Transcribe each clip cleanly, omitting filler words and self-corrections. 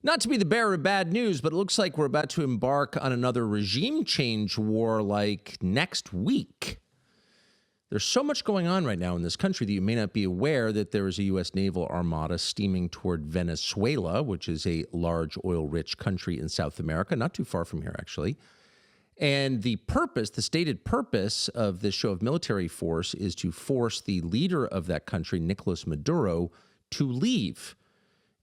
Not to be the bearer of bad news, but it looks like we're about to embark on another regime change war like next week. There's so much going on right now in this country that you may not be aware that there is a U.S. naval armada steaming toward Venezuela, which is a large oil-rich country in South America, not too far from here, actually. And the stated purpose of this show of military force is to force the leader of that country, Nicolas Maduro, to leave.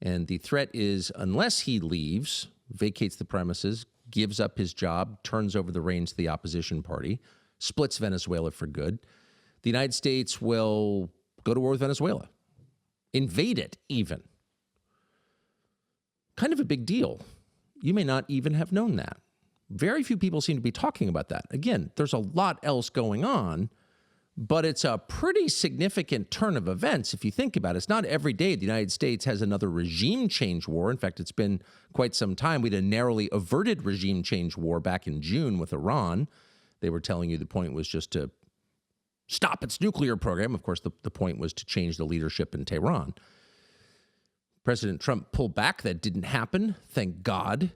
And the threat is, unless he leaves, vacates the premises, gives up his job, turns over the reins to the opposition party, splits Venezuela for good, the United States will go to war with Venezuela, invade it even. Kind of a big deal. You may not even have known that. Very few people seem to be talking about that. Again, there's a lot else going on, but it's a pretty significant turn of events if you think about it. It's not every day the United States has another regime change war. In fact, it's been quite some time. We had a narrowly averted regime change war back in June with Iran. They were telling you the point was just to stop its nuclear program. Of course, the point was to change the leadership in Tehran. President Trump pulled back. That didn't happen, thank God.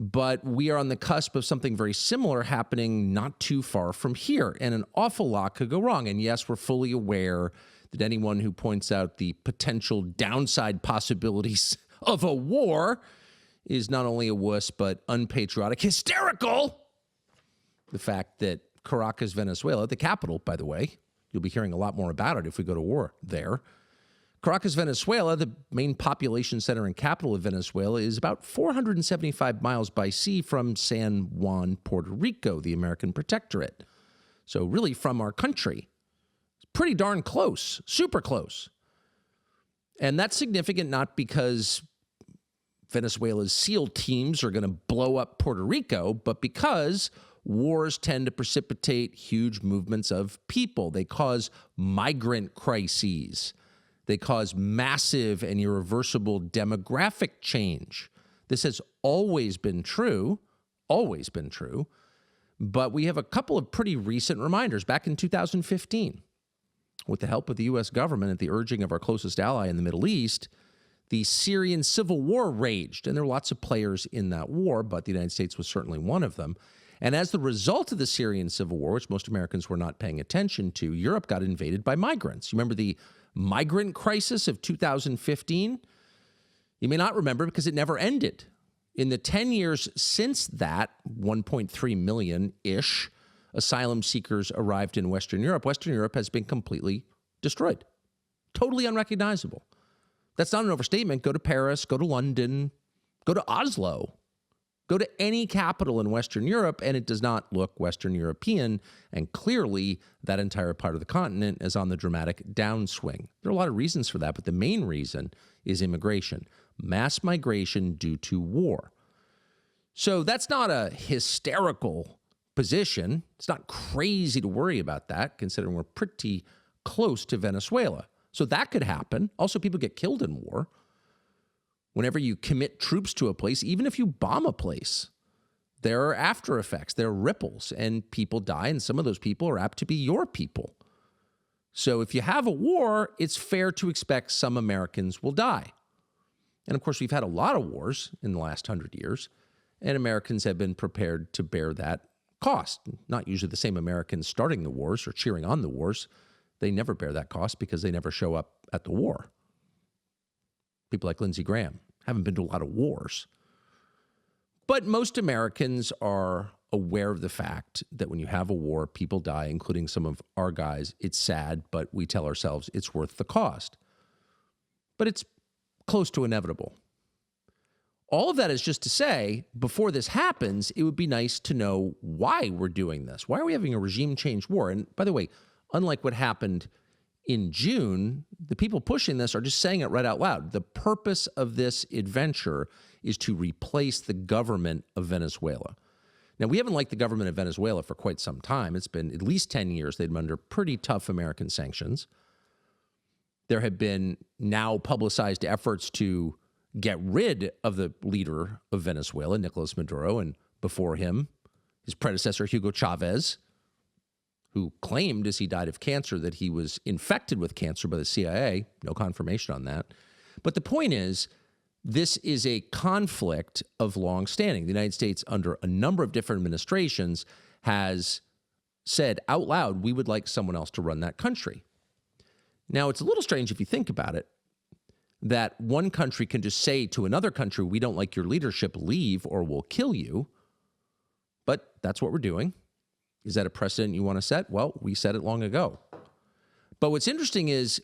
But we are on the cusp of something very similar happening not too far from here, and an awful lot could go wrong. And yes, we're fully aware that anyone who points out the potential downside possibilities of a war is not only a wuss, but unpatriotic, hysterical. The fact that Caracas, Venezuela, the capital, by the way, you'll be hearing a lot more about it if we go to war there. Caracas, Venezuela, the main population center and capital of Venezuela, is about 475 miles by sea from San Juan, Puerto Rico, the American protectorate. So really from our country. It's pretty darn close, super close. And that's significant not because Venezuela's SEAL teams are going to blow up Puerto Rico, but because wars tend to precipitate huge movements of people. They cause migrant crises. They cause massive and irreversible demographic change. This has always been true, but we have a couple of pretty recent reminders. Back in 2015, with the help of the U.S. government at the urging of our closest ally in the Middle East, the Syrian civil war raged, and there were lots of players in that war, but the United States was certainly one of them. And as the result of the Syrian civil war, which most Americans were not paying attention to, Europe got invaded by migrants. You remember the migrant crisis of 2015? You may not remember because it never ended. In the 10 years since that, 1.3 million-ish asylum seekers arrived in Western Europe. Western Europe has been completely destroyed, totally unrecognizable. That's not an overstatement. Go to Paris, go to London, go to Oslo. Go to any capital in Western Europe, and it does not look Western European, and clearly that entire part of the continent is on the dramatic downswing. There are a lot of reasons for that, but the main reason is immigration, mass migration due to war. So that's not a hysterical position. It's not crazy to worry about that, considering we're pretty close to Venezuela. So that could happen. Also, people get killed in war. Whenever you commit troops to a place, even if you bomb a place, there are after effects, there are ripples, and people die, and some of those people are apt to be your people. So if you have a war, it's fair to expect some Americans will die. And of course, we've had a lot of wars in the last 100 years, and Americans have been prepared to bear that cost. Not usually the same Americans starting the wars or cheering on the wars. They never bear that cost because they never show up at the war. People like Lindsey Graham haven't been to a lot of wars. But most Americans are aware of the fact that when you have a war, people die, including some of our guys. It's sad, but we tell ourselves it's worth the cost. But it's close to inevitable. All of that is just to say, before this happens, it would be nice to know why we're doing this. Why are we having a regime change war? And by the way, unlike what happened in June, the people pushing this are just saying it right out loud. The purpose of this adventure is to replace the government of Venezuela. Now, we haven't liked the government of Venezuela for quite some time. It's been at least 10 years they've been under pretty tough American sanctions. There have been now publicized efforts to get rid of the leader of Venezuela, Nicolas Maduro, and before him, his predecessor, Hugo Chavez, who claimed as he died of cancer that he was infected with cancer by the CIA. No confirmation on that. But the point is, This is a conflict of long standing. The United States, under a number of different administrations, has said out loud, we would like someone else to run that country. Now, it's a little strange if you think about it, that one country can just say to another country, we don't like your leadership, leave or we'll kill you. But that's what we're doing. Is that a precedent you want to set? Well, we set it long ago. But what's interesting is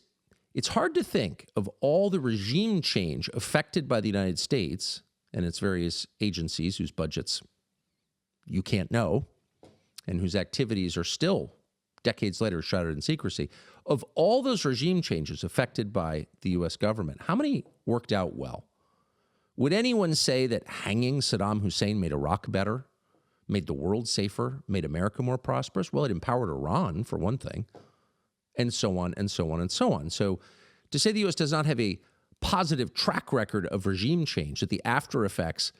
it's hard to think of all the regime change affected by the United States and its various agencies whose budgets you can't know and whose activities are still decades later shrouded in secrecy. Of all those regime changes affected by the U.S. government, how many worked out well? Would anyone say that hanging Saddam Hussein made Iraq better, made the world safer, made America more prosperous? Well, it empowered Iran, for one thing, and so on and so on and so on. So to say the U.S. does not have a positive track record of regime change, that the after effects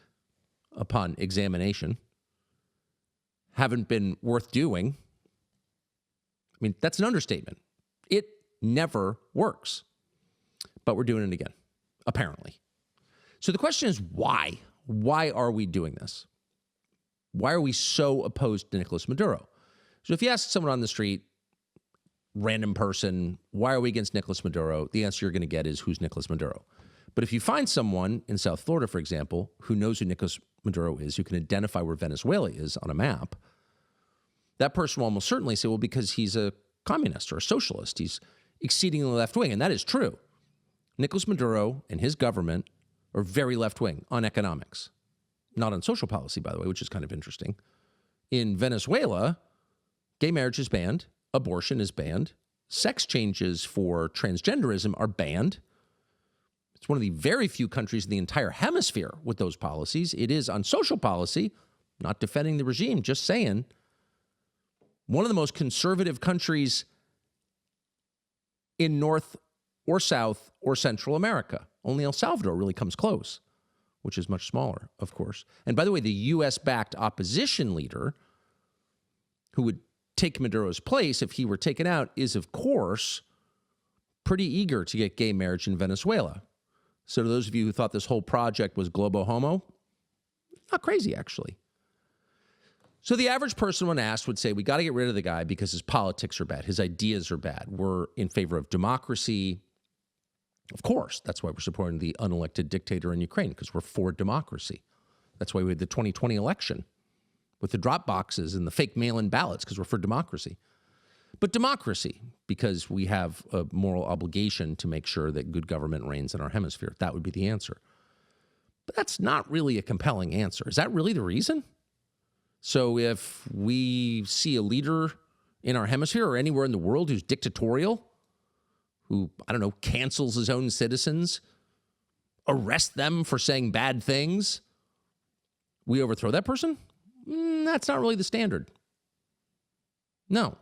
upon examination haven't been worth doing, I mean, that's an understatement. It never works. But we're doing it again, apparently. So the question is why? Why are we doing this? Why are we so opposed to Nicolas Maduro? So if you ask someone on the street, random person, why are we against Nicolas Maduro? The answer you're going to get is, who's Nicolas Maduro? But if you find someone in South Florida, for example, who knows who Nicolas Maduro is, who can identify where Venezuela is on a map, that person will almost certainly say, well, because he's a communist or a socialist, he's exceedingly left-wing, and that is true. Nicolas Maduro and his government are very left-wing on economics, not on social policy, by the way, which is kind of interesting. In Venezuela, gay marriage is banned, abortion is banned, sex changes for transgenderism are banned. It's one of the very few countries in the entire hemisphere with those policies. It is on social policy, not defending the regime, just saying, one of the most conservative countries in North or South or Central America. Only El Salvador really comes close, which is much smaller, of course. And by the way, the U.S.-backed opposition leader who would take Maduro's place if he were taken out is, of course, pretty eager to get gay marriage in Venezuela. So to those of you who thought this whole project was globo homo, not crazy, actually. So the average person, when asked, would say, we got to get rid of the guy because his politics are bad, his ideas are bad. We're in favor of democracy. Of course, that's why we're supporting the unelected dictator in Ukraine, because we're for democracy. That's why we had the 2020 election with the drop boxes and the fake mail-in ballots, because we're for democracy. But democracy, because we have a moral obligation to make sure that good government reigns in our hemisphere. That would be the answer. But that's not really a compelling answer. Is that really the reason? So if we see a leader in our hemisphere or anywhere in the world who's dictatorial, who, I don't know, cancels his own citizens, arrest them for saying bad things, we overthrow that person? That's not really the standard. No.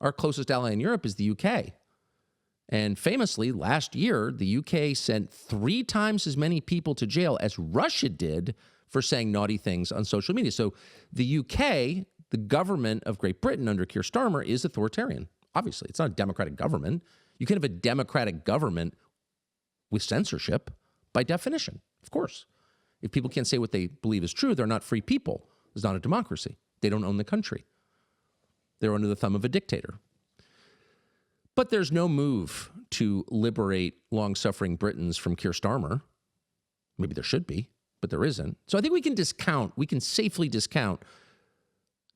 Our closest ally in Europe is the UK. And famously, last year, the UK sent 3 times as many people to jail as Russia did for saying naughty things on social media. So the UK, the government of Great Britain under Keir Starmer, is authoritarian. Obviously, it's not a democratic government. You can have a democratic government with censorship by definition, of course. If people can't say what they believe is true, they're not free people. It's not a democracy. They don't own the country. They're under the thumb of a dictator. But there's no move to liberate long-suffering Britons from Keir Starmer. Maybe there should be, but there isn't. So I think we can safely discount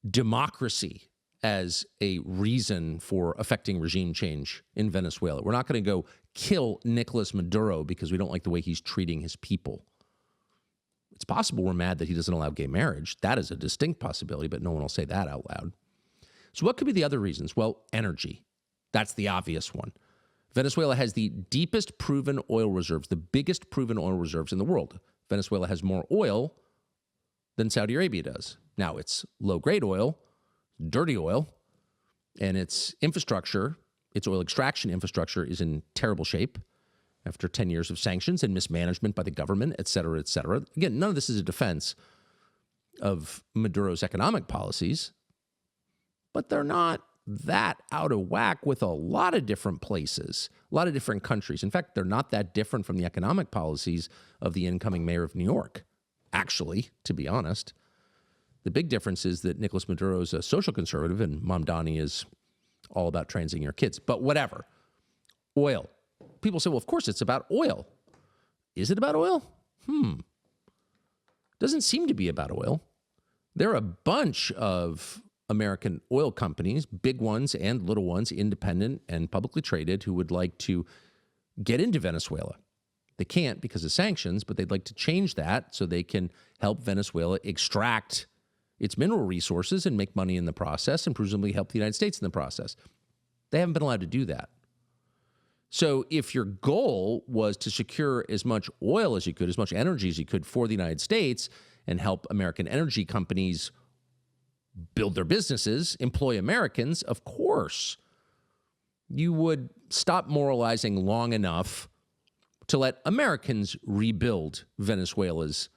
democracy as a reason for affecting regime change in Venezuela. We're not going to go kill Nicolas Maduro because we don't like the way he's treating his people. It's possible we're mad that he doesn't allow gay marriage. That is a distinct possibility, but no one will say that out loud. So what could be the other reasons? Well, energy. That's the obvious one. Venezuela has the deepest proven oil reserves, the biggest proven oil reserves in the world. Venezuela has more oil than Saudi Arabia does. Now, it's low-grade oil, dirty oil, and its infrastructure, its oil extraction infrastructure, is in terrible shape after 10 years of sanctions and mismanagement by the government, et cetera, et cetera. Again, none of this is a defense of Maduro's economic policies, but they're not that out of whack with a lot of different places, a lot of different countries. In fact, they're not that different from the economic policies of the incoming mayor of New York, actually, to be honest. The big difference is that Nicolas Maduro is a social conservative and Mamdani is all about transing your kids. But whatever. Oil. People say, well, of course it's about oil. Is it about oil? Doesn't seem to be about oil. There are a bunch of American oil companies, big ones and little ones, independent and publicly traded, who would like to get into Venezuela. They can't because of sanctions, but they'd like to change that so they can help Venezuela extract its mineral resources and make money in the process and presumably help the United States in the process. They haven't been allowed to do that. So if your goal was to secure as much oil as you could, as much energy as you could for the United States and help American energy companies build their businesses, employ Americans, of course, you would stop moralizing long enough to let Americans rebuild Venezuela's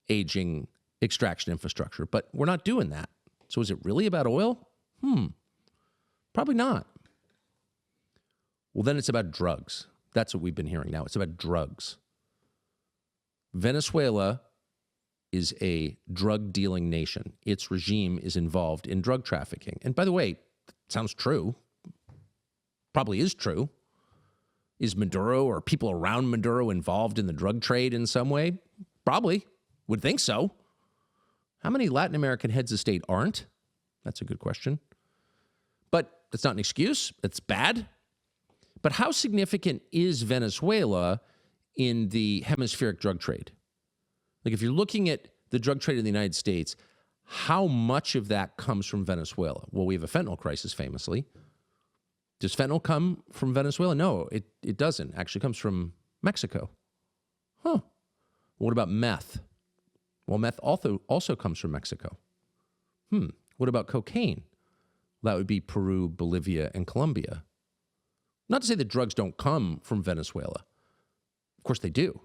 aging extraction infrastructure. But we're not doing that. So is it really about oil? Probably not. Well, then it's about drugs. That's what we've been hearing now. It's about drugs. Venezuela is a drug-dealing nation. Its regime is involved in drug trafficking. And by the way, it sounds true. Probably is true. Is Maduro or people around Maduro involved in the drug trade in some way? Probably. Would think so. How many Latin American heads of state aren't? That's a good question. But that's not an excuse. It's bad. But how significant is Venezuela in the hemispheric drug trade? Like if you're looking at the drug trade in the United States, how much of that comes from Venezuela? Well, we have a fentanyl crisis famously. Does fentanyl come from Venezuela? No, it doesn't. Actually, it comes from Mexico. What about meth? Well, meth also comes from Mexico. What about cocaine? That would be Peru, Bolivia, and Colombia. Not to say that drugs don't come from Venezuela. Of course they do.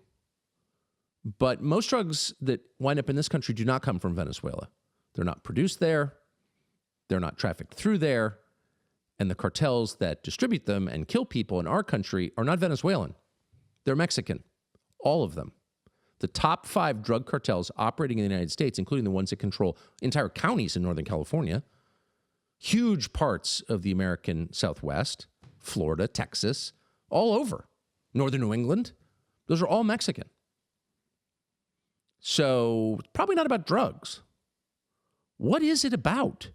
But most drugs that wind up in this country do not come from Venezuela. They're not produced there. They're not trafficked through there. And the cartels that distribute them and kill people in our country are not Venezuelan. They're Mexican. All of them. The top 5 drug cartels operating in the United States, including the ones that control entire counties in Northern California, huge parts of the American Southwest, Florida, Texas, all over, Northern New England, those are all Mexican. So probably not about drugs. What is it about?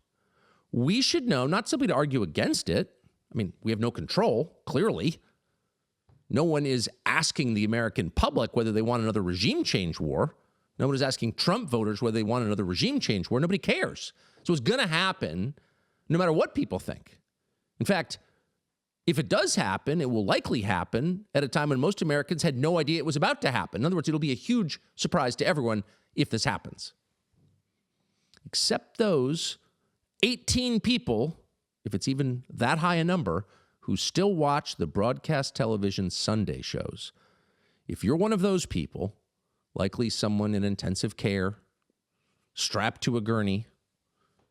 We should know, not simply to argue against it. I mean, we have no control, clearly. No one is asking the American public whether they want another regime change war. No one is asking Trump voters whether they want another regime change war. Nobody cares. So it's going to happen no matter what people think. In fact, if it does happen, it will likely happen at a time when most Americans had no idea it was about to happen. In other words, it'll be a huge surprise to everyone if this happens. Except those 18 people, if it's even that high a number, who still watch the broadcast television Sunday shows. If you're one of those people, likely someone in intensive care, strapped to a gurney,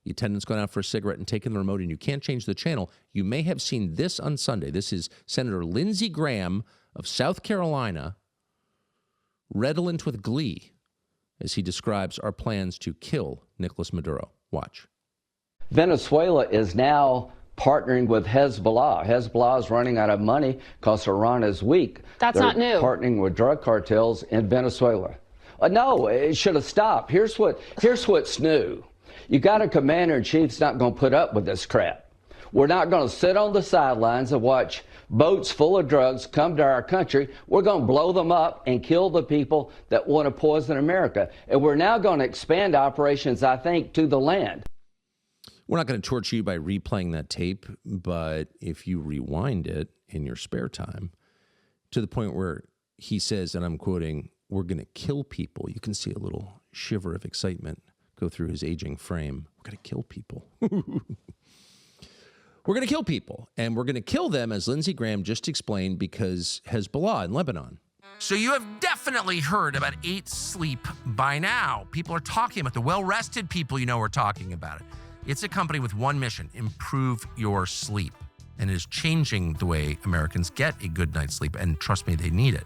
the attendant's gone out for a cigarette and taken the remote and you can't change the channel, you may have seen this on Sunday. This is Senator Lindsey Graham of South Carolina, redolent with glee as he describes our plans to kill Nicolas Maduro. Watch. Venezuela is now partnering with Hezbollah. Hezbollah is running out of money because Iran is weak. That's not new. Partnering with drug cartels in Venezuela. No, it should have stopped. Here's what's new. You got a commander-in-chief that's not going to put up with this crap. We're not going to sit on the sidelines and watch boats full of drugs come to our country. We're going to blow them up and kill the people that want to poison America. And we're now going to expand operations, I think, to the land. We're not going to torture you by replaying that tape, but if you rewind it in your spare time to the point where he says, and I'm quoting, "We're going to kill people," you can see a little shiver of excitement go through his aging frame. We're going to kill people. We're going to kill people, and we're going to kill them, as Lindsey Graham just explained, because Hezbollah in Lebanon. So you have definitely heard about 8 Sleep by now. People are talking about the well-rested people, you know, are talking about it. It's a company with one mission: improve your sleep. And it is changing the way Americans get a good night's sleep. And trust me, they need it.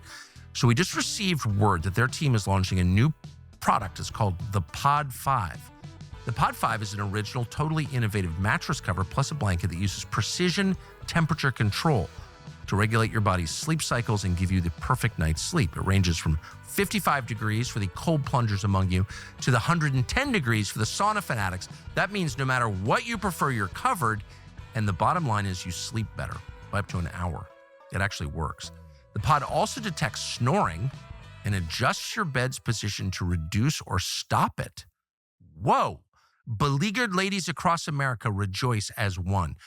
So we just received word that their team is launching a new product. It's called the Pod 5. The Pod 5 is an original, totally innovative mattress cover plus a blanket that uses precision temperature control to regulate your body's sleep cycles and give you the perfect night's sleep. It ranges from 55 degrees for the cold plungers among you to the 110 degrees for the sauna fanatics. That means no matter what you prefer, you're covered. And the bottom line is you sleep better by up to an hour. It actually works. The pod also detects snoring and adjusts your bed's position to reduce or stop it. Whoa! Beleaguered ladies across America rejoice as one.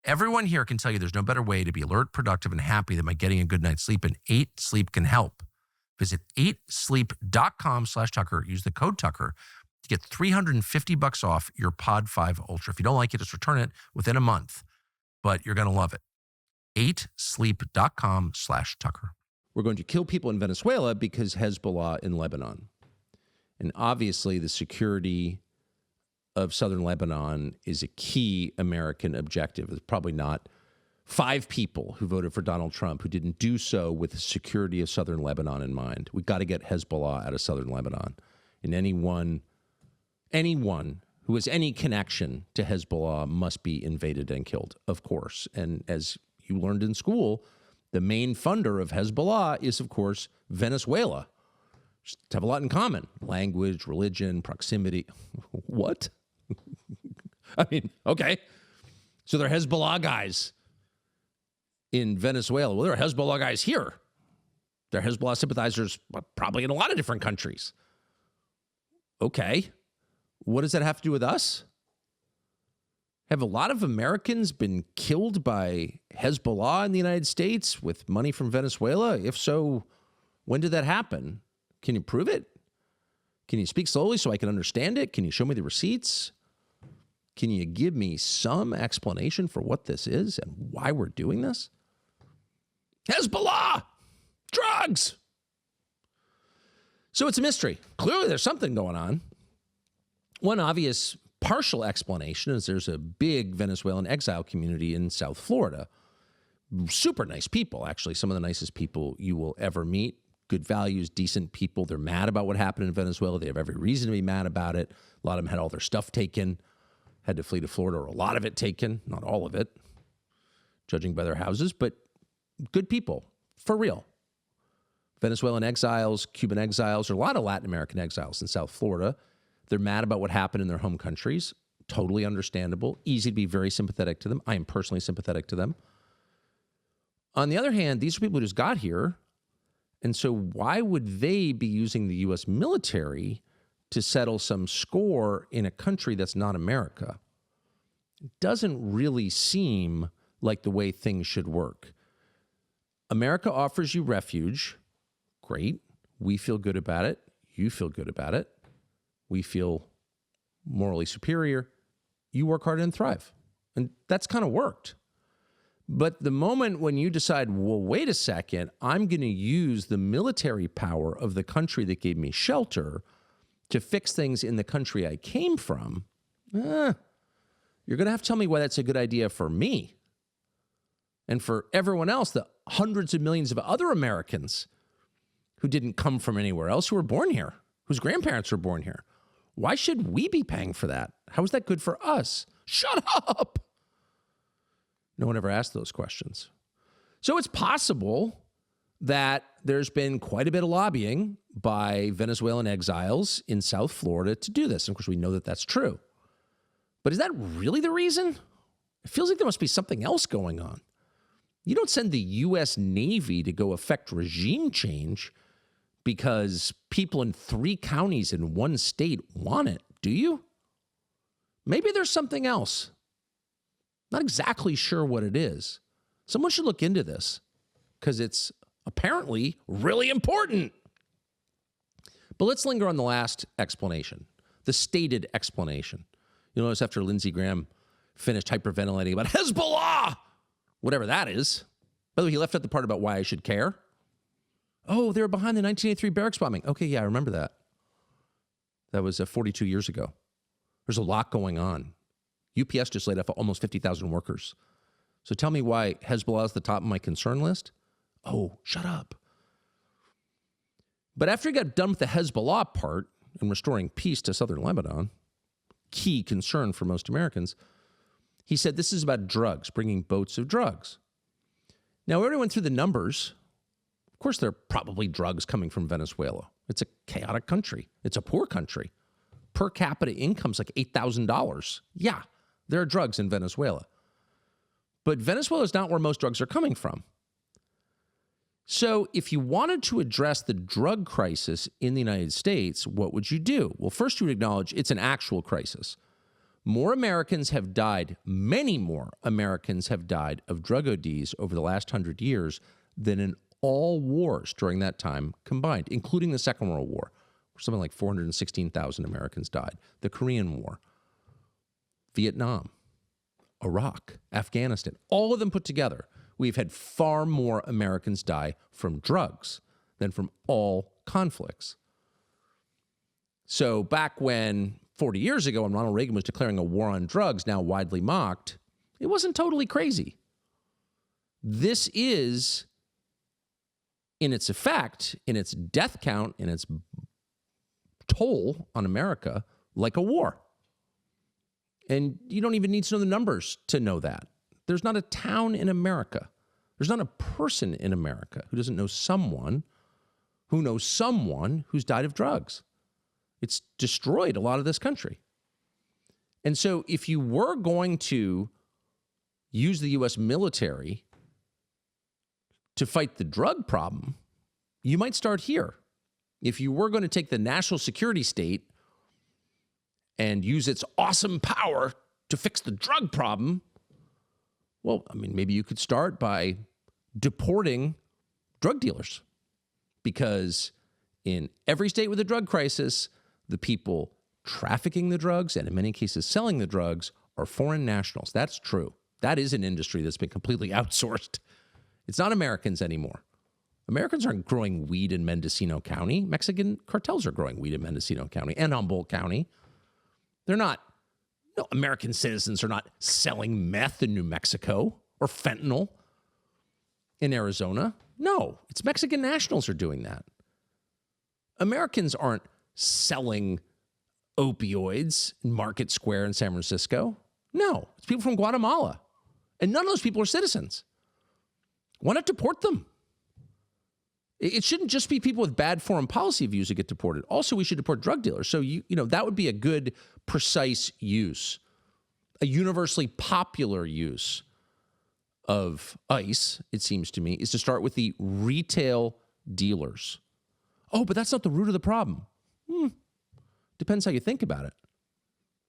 Everyone here can tell you there's no better way to be alert, productive, and happy than by getting a good night's sleep, and 8 Sleep can help. Visit 8sleep.com/Tucker. Use the code Tucker to get $350 off your Pod 5 Ultra. If you don't like it, just return it within a month, but you're going to love it. 8sleep.com/Tucker. We're going to kill people in Venezuela because Hezbollah in Lebanon. And obviously the security of southern Lebanon is a key American objective. It's probably not 5 people who voted for Donald Trump who didn't do so with the security of southern Lebanon in mind. We've got to get Hezbollah out of southern Lebanon. And anyone who has any connection to Hezbollah must be invaded and killed, of course. And as you learned in school, the main funder of Hezbollah is, of course, Venezuela. Just have a lot in common: language, religion, proximity. What? I mean, okay. So they're Hezbollah guys in Venezuela. Well, there are Hezbollah guys here. They're Hezbollah sympathizers probably in a lot of different countries. Okay. What does that have to do with us? Have a lot of Americans been killed by Hezbollah in the United States with money from Venezuela? If so, when did that happen? Can you prove it? Can you speak slowly so I can understand it? Can you show me the receipts? Can you give me some explanation for what this is and why we're doing this? Hezbollah! Drugs! So it's a mystery. Clearly there's something going on. One obvious partial explanation is there's a big Venezuelan exile community in South Florida. Super nice people, actually. Some of the nicest people you will ever meet. Good values, decent people. They're mad about what happened in Venezuela. They have every reason to be mad about it. A lot of them had all their stuff taken, had to flee to Florida, or a lot of it taken, not all of it, judging by their houses, but good people, for real. Venezuelan exiles, Cuban exiles, or a lot of Latin American exiles in South Florida. They're mad about what happened in their home countries. Totally understandable. Easy to be very sympathetic to them. I am personally sympathetic to them. On the other hand, these are people who just got here. And so why would they be using the U.S. military to settle some score in a country that's not America? It doesn't really seem like the way things should work. America offers you refuge. Great. We feel good about it. You feel good about it. We feel morally superior. You work hard and thrive. And that's kind of worked. But the moment when you decide, well, wait a second, I'm going to use the military power of the country that gave me shelter to fix things in the country I came from, you're going to have to tell me why that's a good idea for me. And for everyone else, the hundreds of millions of other Americans who didn't come from anywhere else, who were born here, whose grandparents were born here. Why should we be paying for that? How is that good for us? Shut up! No one ever asked those questions. So it's possible that there's been quite a bit of lobbying by Venezuelan exiles in South Florida to do this. And of course, we know that that's true. But is that really the reason? It feels like there must be something else going on. You don't send the U.S. Navy to go affect regime change because people in 3 counties in 1 state want it, do you? Maybe there's something else. Not exactly sure what it is. Someone should look into this because it's apparently really important. But let's linger on the last explanation, the stated explanation. You'll notice after Lindsey Graham finished hyperventilating about Hezbollah, whatever that is. By the way, he left out the part about why I should care. Oh, they were behind the 1983 barracks bombing. Okay, yeah, I remember that. That was 42 years ago. There's a lot going on. UPS just laid off almost 50,000 workers. So tell me why Hezbollah is the top of my concern list? Oh, shut up. But after he got done with the Hezbollah part and restoring peace to southern Lebanon, key concern for most Americans, he said this is about drugs, bringing boats of drugs. Now, we already went through the numbers. Of course, there are probably drugs coming from Venezuela. It's a chaotic country. It's a poor country. Per capita income's like $8,000. Yeah, there are drugs in Venezuela. But Venezuela is not where most drugs are coming from. So if you wanted to address the drug crisis in the United States, what would you do? Well, first you would acknowledge it's an actual crisis. More Americans have died, many more Americans have died of drug ODs over the last 100 years than in all wars during that time combined, including the Second World War, where something like 416,000 Americans died, the Korean War, Vietnam, Iraq, Afghanistan, all of them put together. We've had far more Americans die from drugs than from all conflicts. So back when 40 years ago, when Ronald Reagan was declaring a war on drugs, now widely mocked, it wasn't totally crazy. This is, in its effect, in its death count, in its toll on America, like a war. And you don't even need to know the numbers to know that. There's not a town in America, there's not a person in America who doesn't know someone who knows someone who's died of drugs. It's destroyed a lot of this country. And so if you were going to use the U.S. military to fight the drug problem, you might start here. If you were going to take the national security state and use its awesome power to fix the drug problem, well, I mean, maybe you could start by deporting drug dealers, because in every state with a drug crisis, the people trafficking the drugs and in many cases selling the drugs are foreign nationals. That's true. That is an industry that's been completely outsourced. It's not Americans anymore. Americans aren't growing weed in Mendocino County. Mexican cartels are growing weed in Mendocino County and Humboldt County. They're not. No, American citizens are not selling meth in New Mexico or fentanyl in Arizona. No, it's Mexican nationals are doing that. Americans aren't selling opioids in Market Square in San Francisco. No, it's people from Guatemala. And none of those people are citizens. Why not deport them? It shouldn't just be people with bad foreign policy views that get deported. Also, we should deport drug dealers. So, that would be a good, precise use, a universally popular use of ICE, it seems to me, is to start with the retail dealers. Oh, but that's not the root of the problem. Depends how you think about it.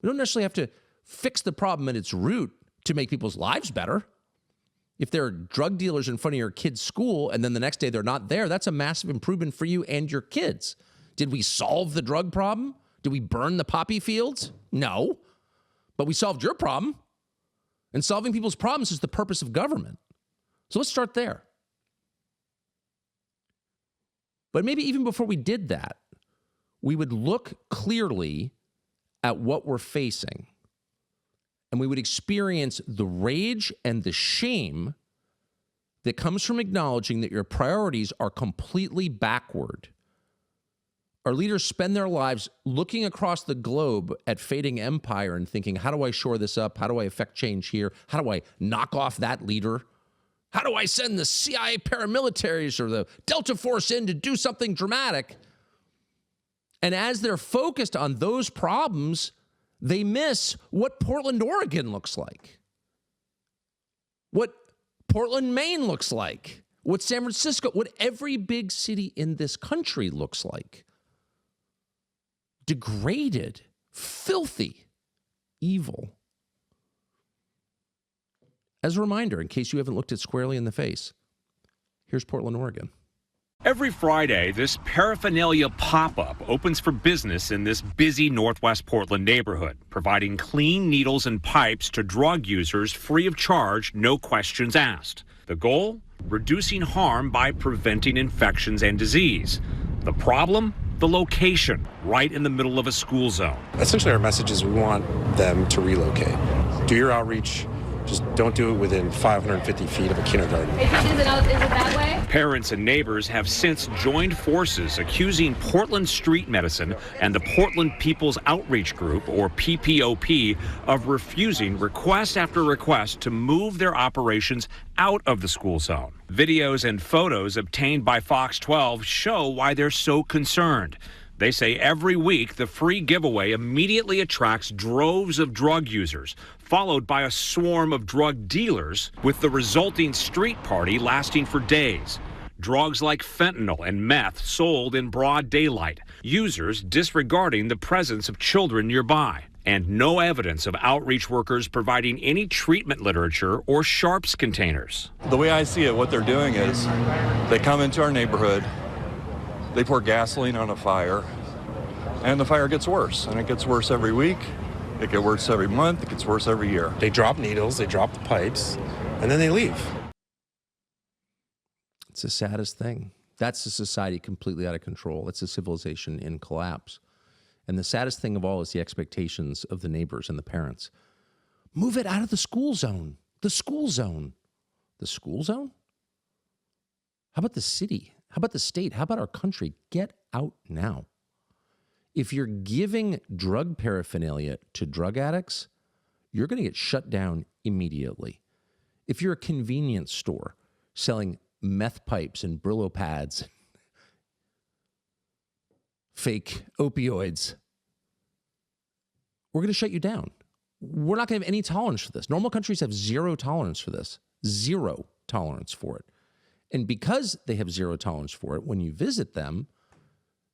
We don't necessarily have to fix the problem at its root to make people's lives better. If there are drug dealers in front of your kid's school and then the next day they're not there, that's a massive improvement for you and your kids. Did we solve the drug problem? Did we burn the poppy fields? No. But we solved your problem. And solving people's problems is the purpose of government. So let's start there. But maybe even before we did that, we would look clearly at what we're facing. And we would experience the rage and the shame that comes from acknowledging that your priorities are completely backward. Our leaders spend their lives looking across the globe at fading empire and thinking, how do I shore this up? How do I affect change here? How do I knock off that leader? How do I send the CIA paramilitaries or the Delta Force in to do something dramatic? And as they're focused on those problems, they miss what Portland, Oregon looks like, what Portland, Maine looks like, what San Francisco, what every big city in this country looks like. Degraded, filthy, evil. As a reminder, in case you haven't looked it squarely in the face, here's Portland, Oregon. Every Friday, this paraphernalia pop-up opens for business in this busy Northwest Portland neighborhood, providing clean needles and pipes to drug users free of charge, no questions asked. The goal? Reducing harm by preventing infections and disease. The problem? The location, right in the middle of a school zone. Essentially, our message is we want them to relocate. do your outreach. Just don't do it within 550 feet of a kindergarten. Is it that way? Parents and neighbors have since joined forces accusing Portland Street Medicine and the Portland People's Outreach Group, or PPOP, of refusing request after request to move their operations out of the school zone. Videos and photos obtained by Fox 12 show why they're so concerned. They say every week the free giveaway immediately attracts droves of drug users, followed by a swarm of drug dealers, with the resulting street party lasting for days. Drugs like fentanyl and meth sold in broad daylight, users disregarding the presence of children nearby, and no evidence of outreach workers providing any treatment literature or sharps containers. The way I see it, what they're doing is they come into our neighborhood, they pour gasoline on a fire, and the fire gets worse. And it gets worse every week. It gets worse every month. It gets worse every year. They drop needles, they drop the pipes, and then they leave. It's the saddest thing. That's a society completely out of control. It's a civilization in collapse. And the saddest thing of all is the expectations of the neighbors and the parents. Move it out of the school zone. The school zone. The school zone? How about the city? How about the state? How about our country? Get out now. If you're giving drug paraphernalia to drug addicts, you're going to get shut down immediately. If you're a convenience store selling meth pipes and Brillo pads, fake opioids, we're going to shut you down. We're not going to have any tolerance for this. Normal countries have zero tolerance for this. Zero tolerance for it. And because they have zero tolerance for it, when you visit them,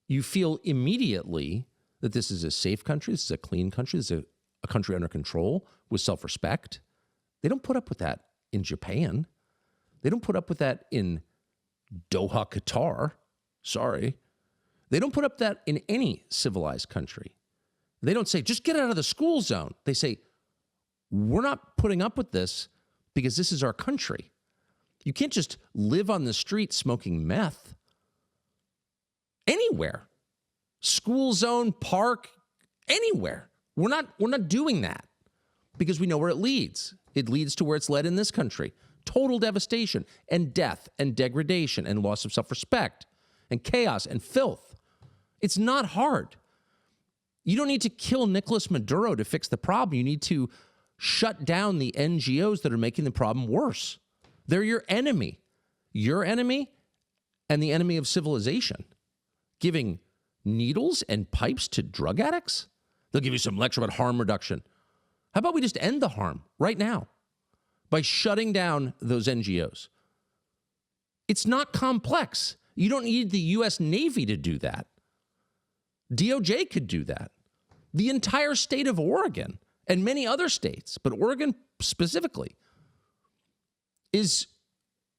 you feel immediately that this is a safe country, this is a clean country, this is a country under control with self-respect. They don't put up with that in Japan. They don't put up with that in Doha, Qatar. Sorry. They don't put up that in any civilized country. They don't say, just get out of the school zone. They say, we're not putting up with this because this is our country. You can't just live on the street smoking meth. Anywhere. School zone, park, anywhere. We're not doing that because we know where it leads. It leads to where it's led in this country. Total devastation and death and degradation and loss of self-respect and chaos and filth. It's not hard. You don't need to kill Nicolas Maduro to fix the problem. You need to shut down the NGOs that are making the problem worse. They're your enemy and the enemy of civilization. Giving needles and pipes to drug addicts? They'll give you some lecture about harm reduction. How about we just end the harm right now by shutting down those NGOs? It's not complex. You don't need the U.S. Navy to do that. DOJ could do that. The entire state of Oregon and many other states, but Oregon specifically, is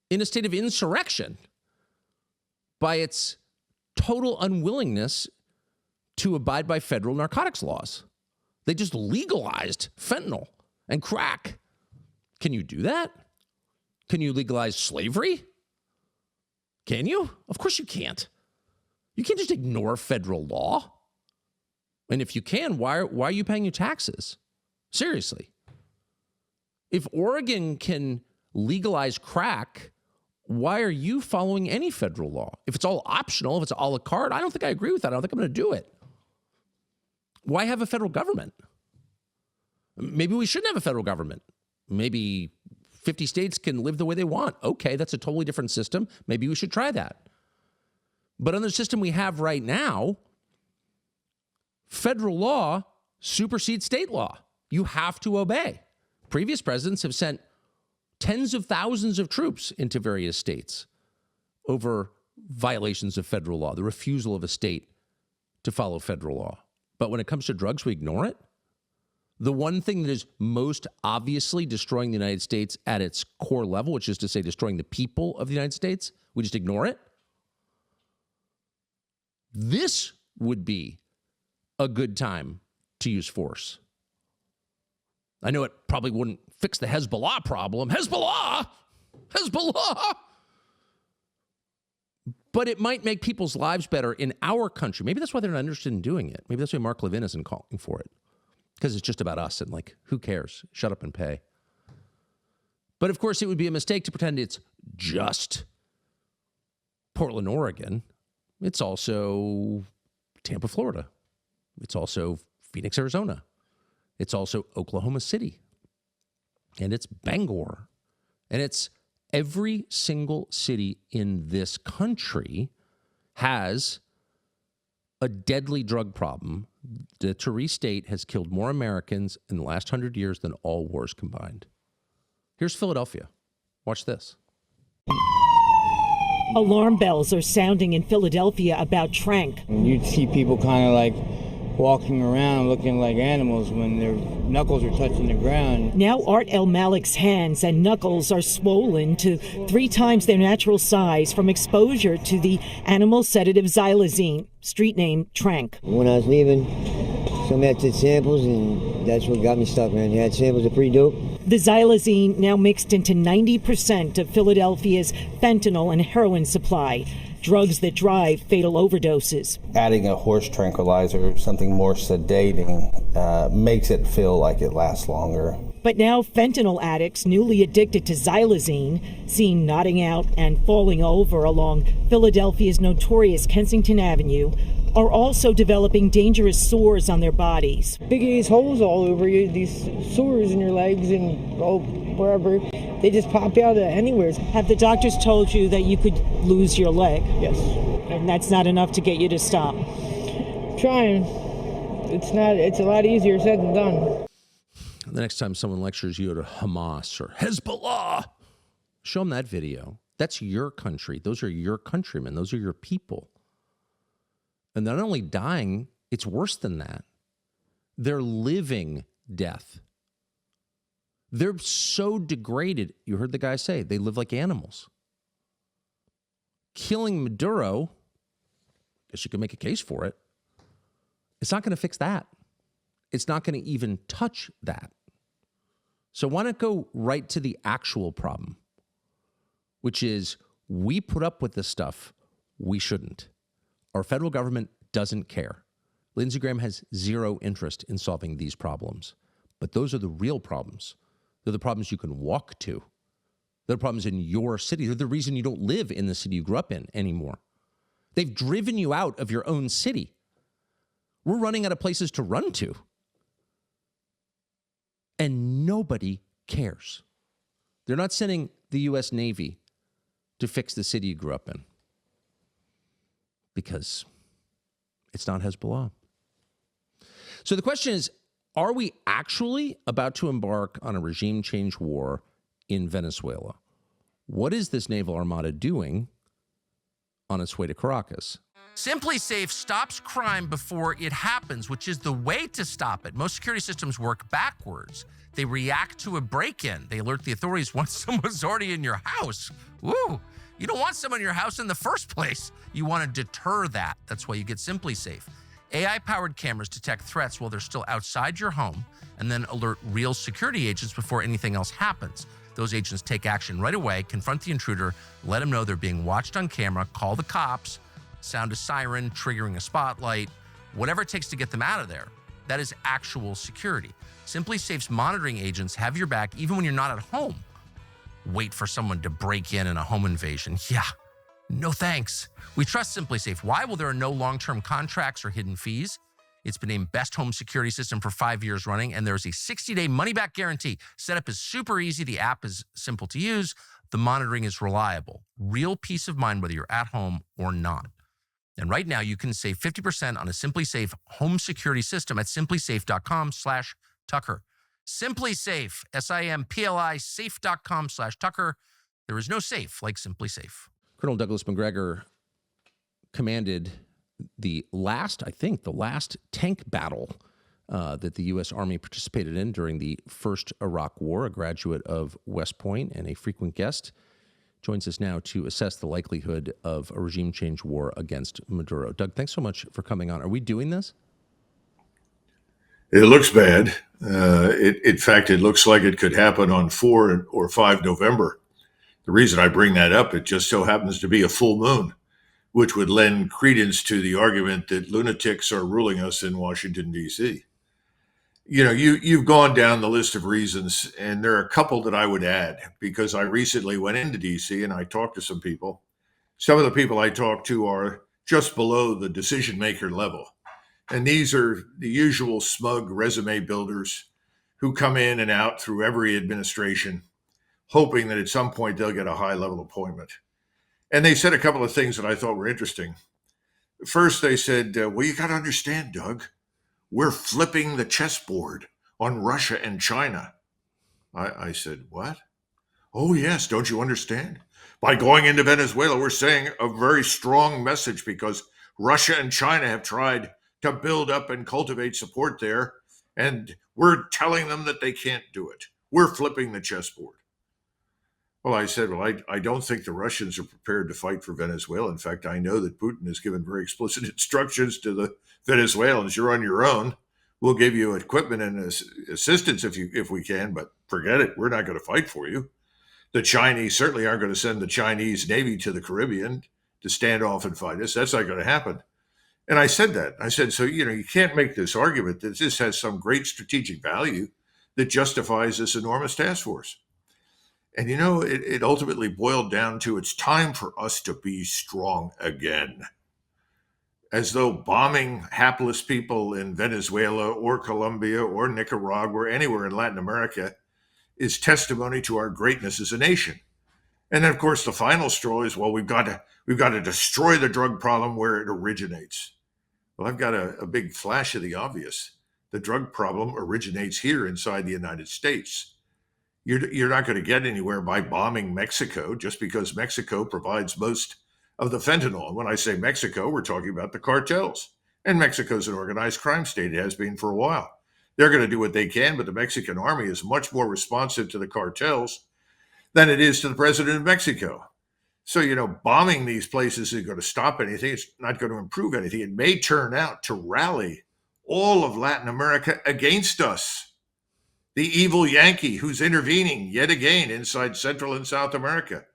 in a state of insurrection by its total unwillingness to abide by federal narcotics laws. They just legalized fentanyl and crack. Can you do that? Can you legalize slavery? Can you? Of course you can't. You can't just ignore federal law. And if you can, why are you paying your taxes? Seriously. If Oregon can legalize crack, why are you following any federal law? If it's all optional, if it's a la carte, I don't think I agree with that. I don't think I'm going to do it. Why have a federal government? Maybe we shouldn't have a federal government. Maybe 50 states can live the way they want. Okay, that's a totally different system. Maybe we should try that. But on the system we have right now, federal law supersedes state law. You have to obey. Previous presidents have sent tens of thousands of troops into various states over violations of federal law, the refusal of a state to follow federal law. But when it comes to drugs, we ignore it. The one thing that is most obviously destroying the United States at its core level, which is to say destroying the people of the United States, we just ignore it. This would be a good time to use force. I know it probably wouldn't fix the Hezbollah problem. Hezbollah! But it might make people's lives better in our country. Maybe that's why they're not interested in doing it. Maybe that's why Mark Levin isn't calling for it. because it's just about us and like, who cares? Shut up and pay. But of course, it would be a mistake to pretend it's just Portland, Oregon. It's also Tampa, Florida. It's also Phoenix, Arizona. It's also Oklahoma City. And it's Bangor. And it's every single city in this country has a deadly drug problem that, to restate, has killed more Americans in the last 100 years than all wars combined. Here's Philadelphia. Watch this. Alarm bells are sounding in Philadelphia about Trank. You'd see people kind of like walking around looking like animals when their knuckles are touching the ground. Now Art El Malik's hands and knuckles are swollen to 3 times their natural size from exposure to the animal sedative xylazine, street name Trank. When I was leaving, somebody had samples, and that's what got me stuck, man. They had samples of pretty dope. The xylazine now mixed into 90% of Philadelphia's fentanyl and heroin supply, drugs that drive fatal overdoses. Adding a horse tranquilizer, something more sedating, makes it feel like it lasts longer. But now fentanyl addicts newly addicted to xylazine, seen nodding out and falling over along Philadelphia's notorious Kensington Avenue, are also developing dangerous sores on their bodies. Big ass holes all over you, these sores in your legs and wherever. They just pop out anywhere. Have the doctors told you that you could lose your leg? Yes. And that's not enough to get you to stop? Trying. It's a lot easier said than done. The next time someone lectures you to Hamas or Hezbollah, show them that video. That's your country. Those are your countrymen. Those are your people. And they're not only dying, it's worse than that. They're living death. They're so degraded. You heard the guy say they live like animals. Killing Maduro, I guess you can make a case for it. It's not going to fix that. It's not going to even touch that. So why not go right to the actual problem, which is we put up with this stuff we shouldn't. Our federal government doesn't care. Lindsey Graham has zero interest in solving these problems. But those are the real problems. They're the problems you can walk to. They're the problems in your city. They're the reason you don't live in the city you grew up in anymore. They've driven you out of your own city. We're running out of places to run to. And nobody cares. They're not sending the U.S. Navy to fix the city you grew up in. Because it's not Hezbollah. So the question is, are we actually about to embark on a regime change war in Venezuela? What is this naval armada doing on its way to Caracas? SimpliSafe stops crime before it happens, which is the way to stop it. Most security systems work backwards. They react to a break-in. They alert the authorities once someone's already in your house. Woo! You don't want someone in your house in the first place. You want to deter that. That's why you get SimpliSafe. AI-powered cameras detect threats while they're still outside your home and then alert real security agents before anything else happens. Those agents take action right away, confront the intruder, let them know they're being watched on camera, call the cops, sound a siren, triggering a spotlight, whatever it takes to get them out of there. That is actual security. SimpliSafe's monitoring agents have your back even when you're not at home. Wait for someone to break in a home invasion. Yeah, no thanks. We trust SimpliSafe. Why? Well, there are no long-term contracts or hidden fees. It's been named Best Home Security System for 5 years running, and there's a 60-day money-back guarantee. Setup is super easy. The app is simple to use. The monitoring is reliable. Real peace of mind whether you're at home or not. And right now, you can save 50% on a SimpliSafe home security system at simplisafe.com/Tucker. SimpliSafe, S-I-M-P-L-I, safe.com/Tucker. There is no safe like SimpliSafe. Colonel Douglas Macgregor commanded the last tank battle that the U.S. Army participated in during the first Iraq War, a graduate of West Point and a frequent guest, joins us now to assess the likelihood of a regime change war against Maduro. Doug, thanks so much for coming on. Are we doing this? It looks bad. In fact, it looks like it could happen on 4 or 5 November. The reason I bring that up, it just so happens to be a full moon, which would lend credence to the argument that lunatics are ruling us in Washington, D.C. You've gone down the list of reasons, and there are a couple that I would add, because I recently went into DC and I talked to some people. Some of the people I talked to are just below the decision maker level. And these are the usual smug resume builders who come in and out through every administration, hoping that at some point they'll get a high level appointment. And they said a couple of things that I thought were interesting. First, they said, well, you got to understand, Doug, we're flipping the chessboard on Russia and China. I said, what? Oh, yes, don't you understand? By going into Venezuela, we're saying a very strong message, because Russia and China have tried to build up and cultivate support there, and we're telling them that they can't do it. We're flipping the chessboard. Well, I said, I don't think the Russians are prepared to fight for Venezuela. In fact, I know that Putin has given very explicit instructions to the Venezuelans. You're on your own. We'll give you equipment and assistance if we can, but forget it. We're not going to fight for you. The Chinese certainly aren't going to send the Chinese Navy to the Caribbean to stand off and fight us. That's not going to happen. And I said that. I said, so, you can't make this argument that this has some great strategic value that justifies this enormous task force. And, it ultimately boiled down to, it's time for us to be strong again. As though bombing hapless people in Venezuela or Colombia or Nicaragua or anywhere in Latin America is testimony to our greatness as a nation. And then, of course, the final straw is, well, we've got to destroy the drug problem where it originates. Well, I've got a big flash of the obvious. The drug problem originates here inside the United States. You're not going to get anywhere by bombing Mexico, just because Mexico provides most of the fentanyl. And when I say Mexico, we're talking about the cartels. And Mexico's an organized crime state. It has been for a while. They're going to do what they can, but the Mexican army is much more responsive to the cartels than it is to the president of Mexico. So, bombing these places isn't going to stop anything. It's not going to improve anything. It may turn out to rally all of Latin America against us. The evil Yankee who's intervening yet again inside Central and South America.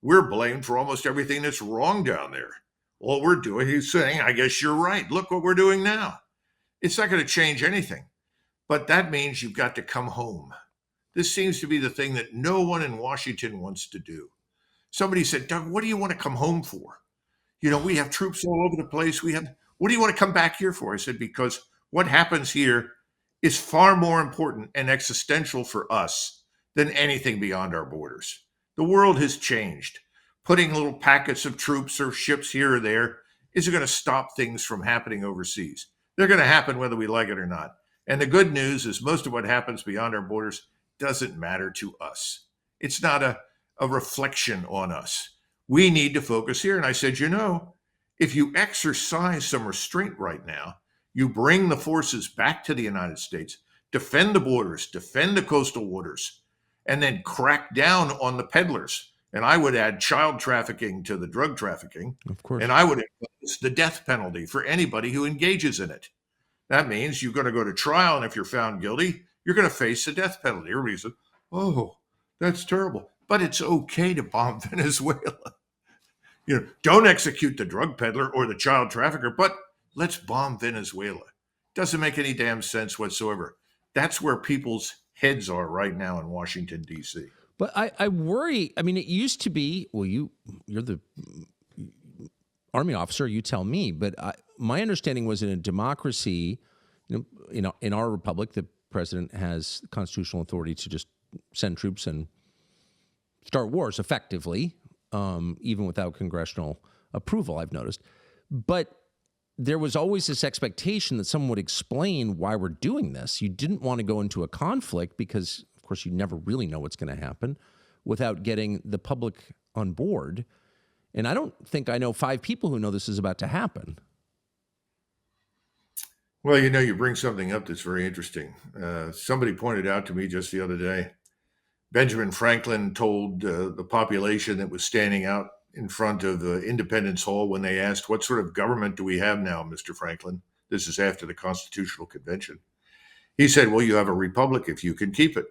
We're blamed for almost everything that's wrong down there. All we're doing is saying, I guess you're right. Look what we're doing now. It's not going to change anything. But that means you've got to come home. This seems to be the thing that no one in Washington wants to do. Somebody said, Doug, what do you want to come home for? We have troops all over the place. What do you want to come back here for? I said, because what happens here is far more important and existential for us than anything beyond our borders. The world has changed. Putting little packets of troops or ships here or there isn't going to stop things from happening overseas. They're going to happen whether we like it or not. And the good news is most of what happens beyond our borders doesn't matter to us. It's not a reflection on us. We need to focus here. And I said, if you exercise some restraint right now, you bring the forces back to the United States, defend the borders, defend the coastal waters, and then crack down on the peddlers. And I would add child trafficking to the drug trafficking. Of course. And I would impose the death penalty for anybody who engages in it. That means you're going to go to trial, and if you're found guilty, you're going to face the death penalty. Everybody says, oh, that's terrible. But it's okay to bomb Venezuela. Don't execute the drug peddler or the child trafficker, but let's bomb Venezuela. Doesn't make any damn sense whatsoever. That's where people's heads are right now in Washington, D.C. But I worry. I mean, it used to be, well, you're the Army officer, you tell me, but my understanding was in a democracy, in our republic, the president has constitutional authority to just send troops and start wars effectively, even without congressional approval, I've noticed. But there was always this expectation that someone would explain why we're doing this. You didn't want to go into a conflict because, of course, you never really know what's going to happen without getting the public on board. And I don't think I know 5 people who know this is about to happen. Well, you bring something up that's very interesting. Somebody pointed out to me just the other day, Benjamin Franklin told the population that was standing out in front of Independence Hall when they asked, what sort of government do we have now, Mr. Franklin? This is after the Constitutional Convention. He said, well, you have a republic if you can keep it.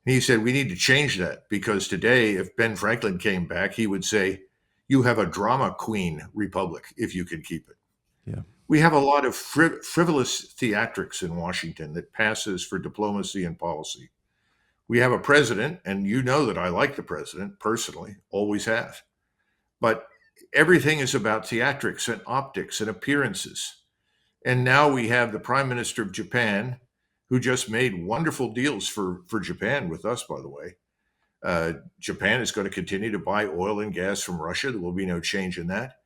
And he said, we need to change that because today, if Ben Franklin came back, he would say, you have a drama queen republic if you can keep it. Yeah. We have a lot of frivolous theatrics in Washington that passes for diplomacy and policy. We have a president, and you know that I like the president personally, always have. But everything is about theatrics and optics and appearances. And now we have the prime minister of Japan, who just made wonderful deals for Japan with us, by the way. Japan is going to continue to buy oil and gas from Russia. There will be no change in that.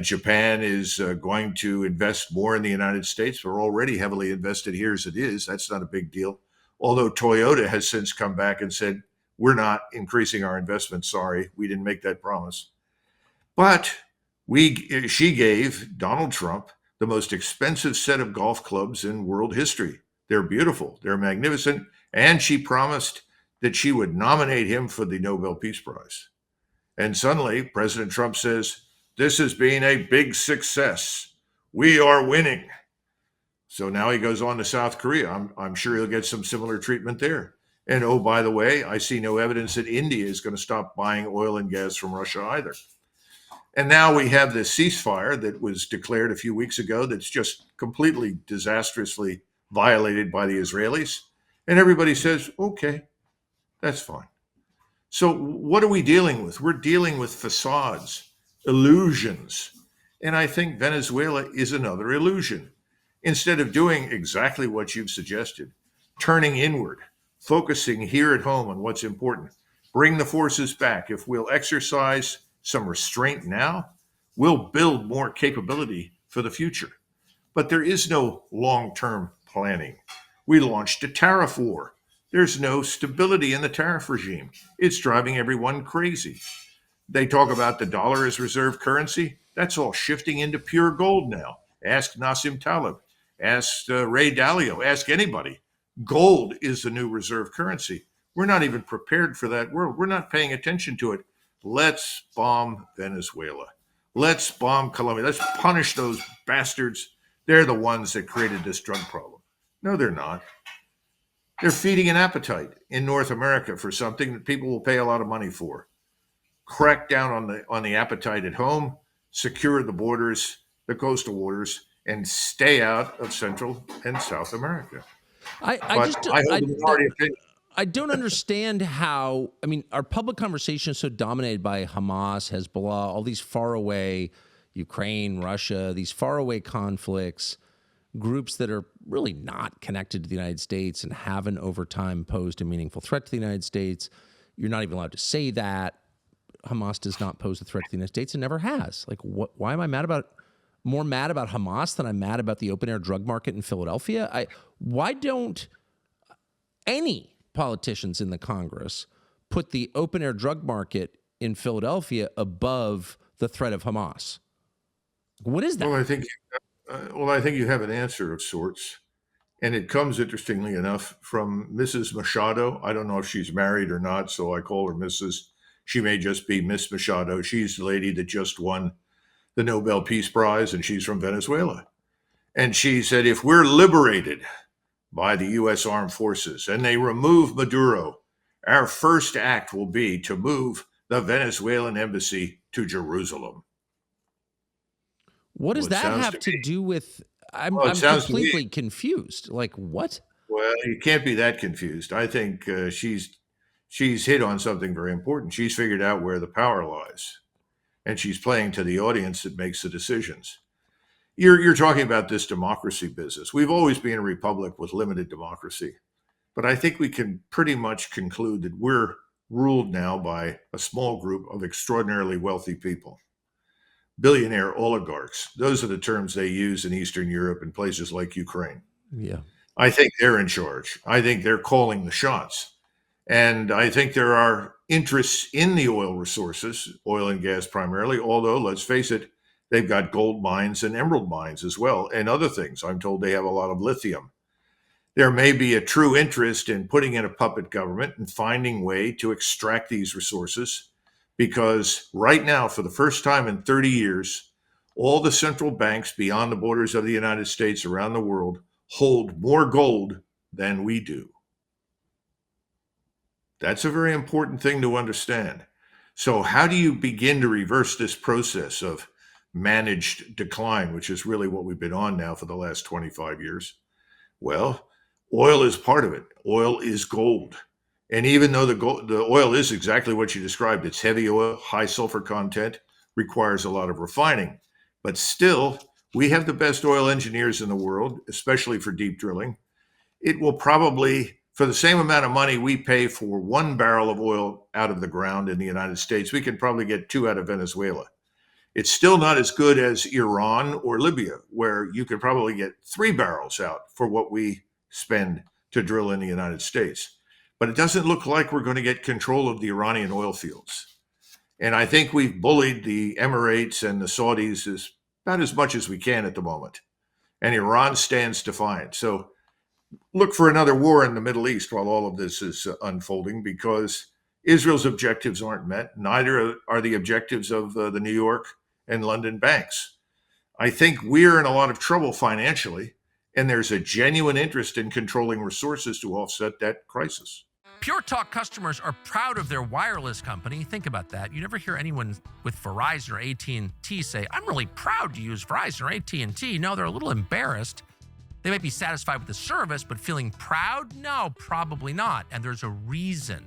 Japan is going to invest more in the United States. We're already heavily invested here as it is. That's not a big deal. Although Toyota has since come back and said, we're not increasing our investment. Sorry, we didn't make that promise. But she gave Donald Trump the most expensive set of golf clubs in world history. They're beautiful. They're magnificent. And she promised that she would nominate him for the Nobel Peace Prize. And suddenly, President Trump says, this has been a big success. We are winning. So now he goes on to South Korea. I'm sure he'll get some similar treatment there. And oh, by the way, I see no evidence that India is going to stop buying oil and gas from Russia either. And now we have this ceasefire that was declared a few weeks ago that's just completely disastrously violated by the Israelis. And everybody says, okay, that's fine. So what are we dealing with? We're dealing with facades, illusions. And I think Venezuela is another illusion. Instead of doing exactly what you've suggested, turning inward, focusing here at home on what's important, bring the forces back. If we'll exercise some restraint now, we'll build more capability for the future. But there is no long-term planning. We launched a tariff war. There's no stability in the tariff regime. It's driving everyone crazy. They talk about the dollar as reserve currency. That's all shifting into pure gold now. Ask Nassim Taleb. Ask Ray Dalio. Ask anybody. Gold is the new reserve currency. We're not even prepared for that world. We're not paying attention to it. Let's bomb Venezuela. Let's bomb Colombia. Let's punish those bastards. They're the ones that created this drug problem. No, they're not. They're feeding an appetite in North America for something that people will pay a lot of money for. Crack down on the appetite at home, secure the borders, the coastal waters, and stay out of Central and South America. I don't understand how, I mean, our public conversation is so dominated by Hamas, Hezbollah, all these faraway, Ukraine, Russia, these faraway conflicts, groups that are really not connected to the United States and haven't over time posed a meaningful threat to the United States. You're not even allowed to say that. Hamas does not pose a threat to the United States and never has. Like, why am I more mad about Hamas than I'm mad about the open-air drug market in Philadelphia? Why don't any politicians in the Congress put the open-air drug market in Philadelphia above the threat of Hamas? What is that? Well, I think you have an answer of sorts. And it comes, interestingly enough, from Mrs. Machado. I don't know if she's married or not, so I call her Mrs. She may just be Miss Machado. She's the lady that just won the Nobel Peace Prize, and she's from Venezuela. And she said, if we're liberated by the U.S. Armed Forces and they remove Maduro, our first act will be to move the Venezuelan embassy to Jerusalem. What does that have to do with? I'm completely confused. Like, what? Well, you can't be that confused. I think she's hit on something very important. She's figured out where the power lies, and she's playing to the audience that makes the decisions. You're talking about this democracy business. We've always been a republic with limited democracy, but I think we can pretty much conclude that we're ruled now by a small group of extraordinarily wealthy people. Billionaire oligarchs. Those are the terms they use in Eastern Europe and places like Ukraine. Yeah. I think they're in charge. I think they're calling the shots. And I think there are interests in the oil resources, oil and gas primarily, although, let's face it, they've got gold mines and emerald mines as well, and other things. I'm told they have a lot of lithium. There may be a true interest in putting in a puppet government and finding a way to extract these resources, because right now, for the first time in 30 years, all the central banks beyond the borders of the United States around the world hold more gold than we do. That's a very important thing to understand. So how do you begin to reverse this process of managed decline, which is really what we've been on now for the last 25 years. Well, oil is part of it. Oil is gold. And even though the oil is exactly what you described, it's heavy oil, high sulfur content, requires a lot of refining. But still, we have the best oil engineers in the world, especially for deep drilling. It will probably, for the same amount of money we pay for 1 barrel of oil out of the ground in the United States, we can probably get 2 out of Venezuela. It's still not as good as Iran or Libya, where you could probably get 3 barrels out for what we spend to drill in the United States. But it doesn't look like we're going to get control of the Iranian oil fields. And I think we've bullied the Emirates and the Saudis about as much as we can at the moment. And Iran stands defiant. So look for another war in the Middle East while all of this is unfolding, because Israel's objectives aren't met. Neither are the objectives of the New York and London banks. I think we're in a lot of trouble financially, and there's a genuine interest in controlling resources to offset that crisis. Pure Talk customers are proud of their wireless company. Think about that. You never hear anyone with Verizon or AT&T say, I'm really proud to use Verizon or AT&T. No, they're a little embarrassed. They might be satisfied with the service, but feeling proud? No, probably not. And there's a reason.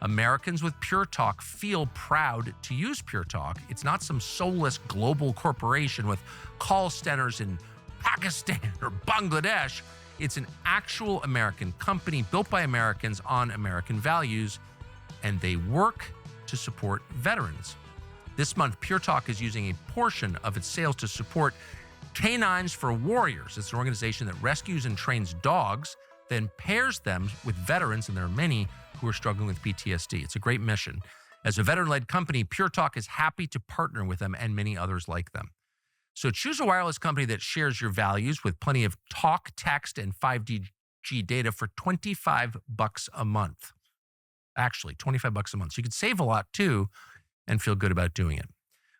Americans with Pure Talk feel proud to use Pure Talk. It's not some soulless global corporation with call centers in Pakistan or Bangladesh. It's an actual American company built by Americans on American values, and they work to support veterans. This month, Pure Talk is using a portion of its sales to support Canines for Warriors. It's an organization that rescues and trains dogs, then pairs them with veterans, and there are many who are struggling with PTSD. It's a great mission. As a veteran-led company, Pure Talk is happy to partner with them and many others like them. So choose a wireless company that shares your values with plenty of talk, text, and 5G data for $25 a month. Actually, $25 a month. So you could save a lot too and feel good about doing it.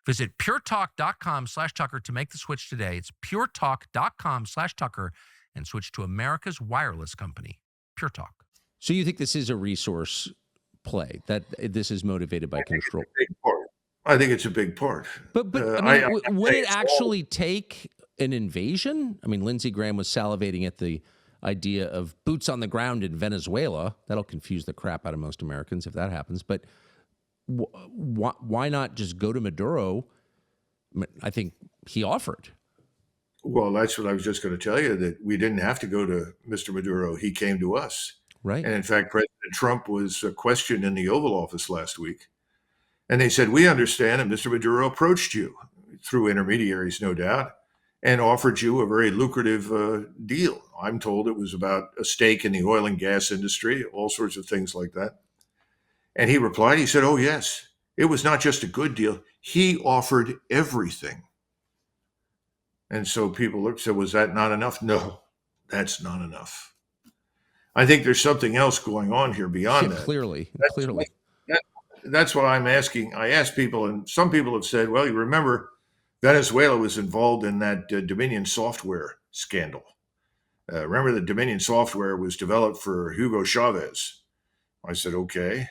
Visit puretalk.com/Tucker to make the switch today. It's puretalk.com/Tucker and switch to America's wireless company, Pure Talk. So you think this is a resource play, that this is motivated by control? I think it's a big part. But I mean, would it actually take an invasion? I mean, Lindsey Graham was salivating at the idea of boots on the ground in Venezuela. That'll confuse the crap out of most Americans if that happens. But why not just go to Maduro? I think he offered. Well, that's what I was just going to tell you, that we didn't have to go to Mr. Maduro. He came to us. Right. And in fact, President Trump was questioned in the Oval Office last week. And they said, we understand that Mr. Maduro approached you through intermediaries, no doubt, and offered you a very lucrative deal. I'm told it was about a stake in the oil and gas industry, all sorts of things like that. And he replied, he said, oh, yes, it was not just a good deal. He offered everything. And so people looked and said, was that not enough? No, that's not enough. I think there's something else going on here beyond that. Clearly. That's what I'm asking. I asked people, and some people have said, well, you remember Venezuela was involved in that Dominion software scandal. Remember, the Dominion software was developed for Hugo Chavez. I said, okay,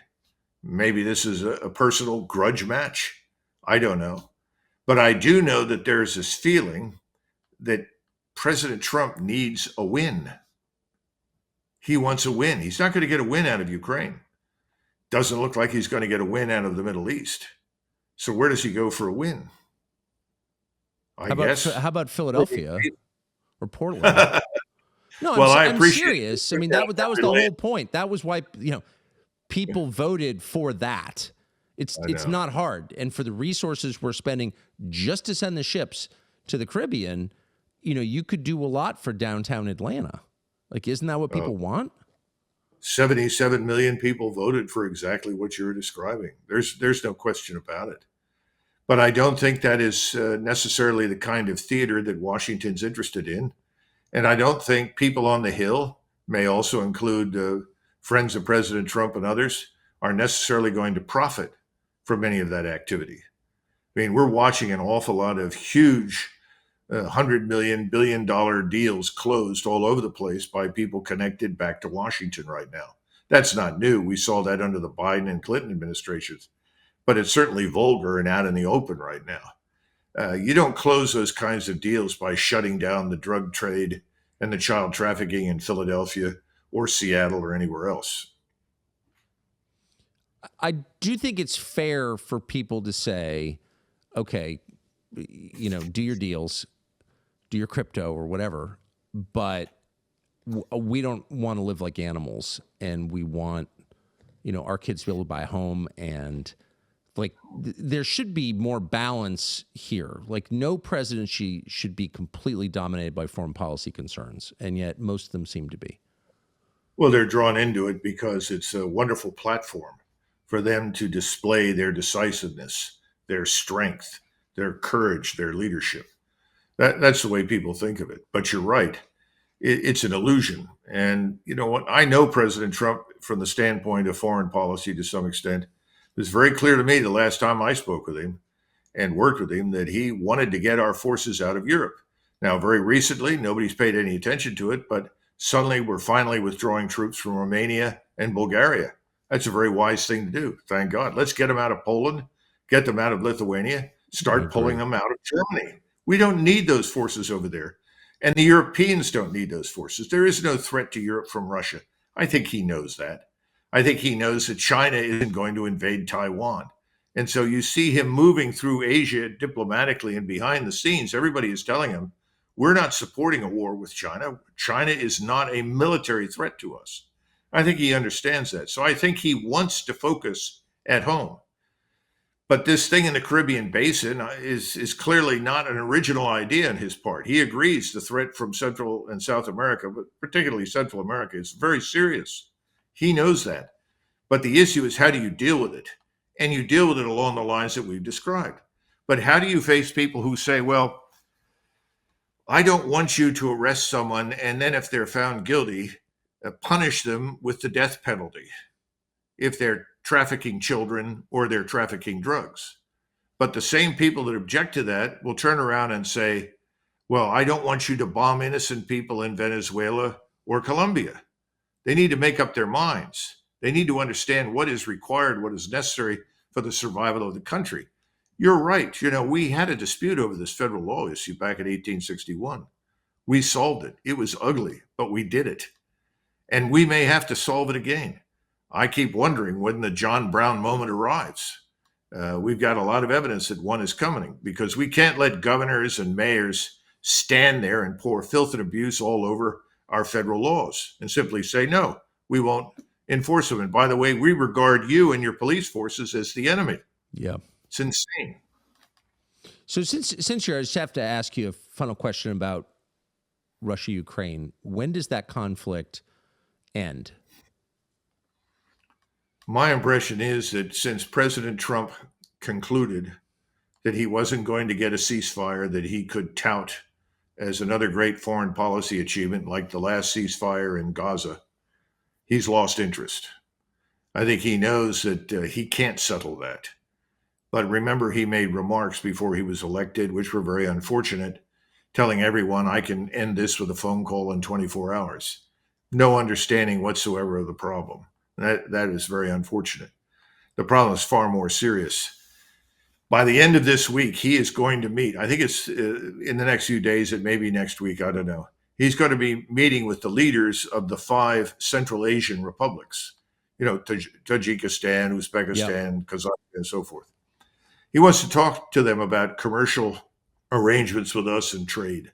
maybe this is a personal grudge match. I don't know. But I do know that there's this feeling that President Trump needs a win. He wants a win. He's not going to get a win out of Ukraine. Doesn't look like he's going to get a win out of the Middle East. So where does he go for a win? How about Philadelphia or Portland? No, well, I'm serious. I mean, that was the whole point. That was why people voted for that. It's not hard, and for the resources we're spending just to send the ships to the Caribbean, you could do a lot for downtown Atlanta. Like, isn't that what people want? 77 million people voted for exactly what you're describing. There's no question about it. But I don't think that is necessarily the kind of theater that Washington's interested in. And I don't think people on the Hill, may also include friends of President Trump and others, are necessarily going to profit from any of that activity. I mean, we're watching an awful lot of huge $100 million, $1 billion deals closed all over the place by people connected back to Washington right now. That's not new. We saw that under the Biden and Clinton administrations, but it's certainly vulgar and out in the open right now. You don't close those kinds of deals by shutting down the drug trade and the child trafficking in Philadelphia or Seattle or anywhere else. I do think it's fair for people to say, okay, do your deals, do your crypto or whatever, but we don't want to live like animals, and we want, our kids to be able to buy a home, and there should be more balance here. Like, no presidency should be completely dominated by foreign policy concerns, and yet most of them seem to be. Well, they're drawn into it because it's a wonderful platform for them to display their decisiveness, their strength, their courage, their leadership. That's the way people think of it. But you're right. It's an illusion. And you know what? I know President Trump from the standpoint of foreign policy to some extent. It was very clear to me the last time I spoke with him and worked with him that he wanted to get our forces out of Europe. Now, very recently, nobody's paid any attention to it, but suddenly we're finally withdrawing troops from Romania and Bulgaria. That's a very wise thing to do. Thank God. Let's get them out of Poland, get them out of Lithuania, start pulling them out of Germany. We don't need those forces over there. And the Europeans don't need those forces. There is no threat to Europe from Russia. I think he knows that. I think he knows that China isn't going to invade Taiwan. And so you see him moving through Asia diplomatically and behind the scenes. Everybody is telling him, we're not supporting a war with China. China is not a military threat to us. I think he understands that. So I think he wants to focus at home. But this thing in the Caribbean basin is clearly not an original idea on his part. He agrees the threat from Central and South America, but particularly Central America, is very serious. He knows that. But the issue is, how do you deal with it? And you deal with it along the lines that we've described. But how do you face people who say, well, I don't want you to arrest someone, and then if they're found guilty, punish them with the death penalty if they're trafficking children or they're trafficking drugs. But the same people that object to that will turn around and say, well, I don't want you to bomb innocent people in Venezuela or Colombia. They need to make up their minds. They need to understand what is required, what is necessary for the survival of the country. You're right. We had a dispute over this federal law issue back in 1861. We solved it. It was ugly, but we did it. And we may have to solve it again. I keep wondering when the John Brown moment arrives. We've got a lot of evidence that one is coming, because we can't let governors and mayors stand there and pour filth and abuse all over our federal laws and simply say, no, we won't enforce them. And by the way, we regard you and your police forces as the enemy. Yeah. It's insane. So since you're, I just have to ask you a final question about Russia-Ukraine. When does that conflict end? My impression is that since President Trump concluded that he wasn't going to get a ceasefire that he could tout as another great foreign policy achievement like the last ceasefire in Gaza, he's lost interest. I think he knows that he can't settle that. But remember, he made remarks before he was elected, which were very unfortunate, telling everyone, I can end this with a phone call in 24 hours. No understanding whatsoever of the problem. That is very unfortunate. The problem is far more serious. By the end of this week, he is going to meet, I think it's in the next few days, it may be next week, I don't know. He's going to be meeting with the leaders of the 5 Central Asian republics, Tajikistan, Uzbekistan, Kazakhstan, and so forth. He wants to talk to them about commercial arrangements with us and trade.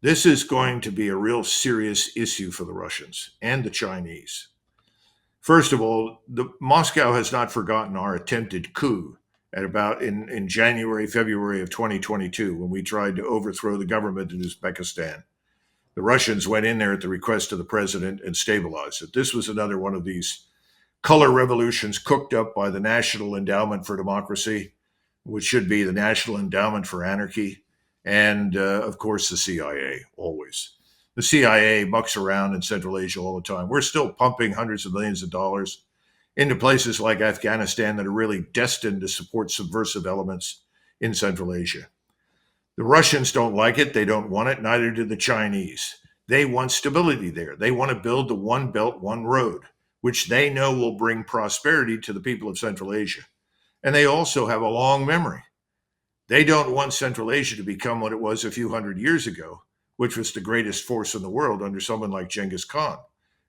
This is going to be a real serious issue for the Russians and the Chinese. First of all, Moscow has not forgotten our attempted coup at about in January, February of 2022, when we tried to overthrow the government in Uzbekistan. The Russians went in there at the request of the president and stabilized it. This was another one of these color revolutions cooked up by the National Endowment for Democracy, which should be the National Endowment for Anarchy, and of course the CIA, always. The CIA mucks around in Central Asia all the time. We're still pumping hundreds of millions of dollars into places like Afghanistan that are really destined to support subversive elements in Central Asia. The Russians don't like it. They don't want it. Neither do the Chinese. They want stability there. They want to build the one belt, one road, which they know will bring prosperity to the people of Central Asia. And they also have a long memory. They don't want Central Asia to become what it was a few hundred years ago, which was the greatest force in the world under someone like Genghis Khan.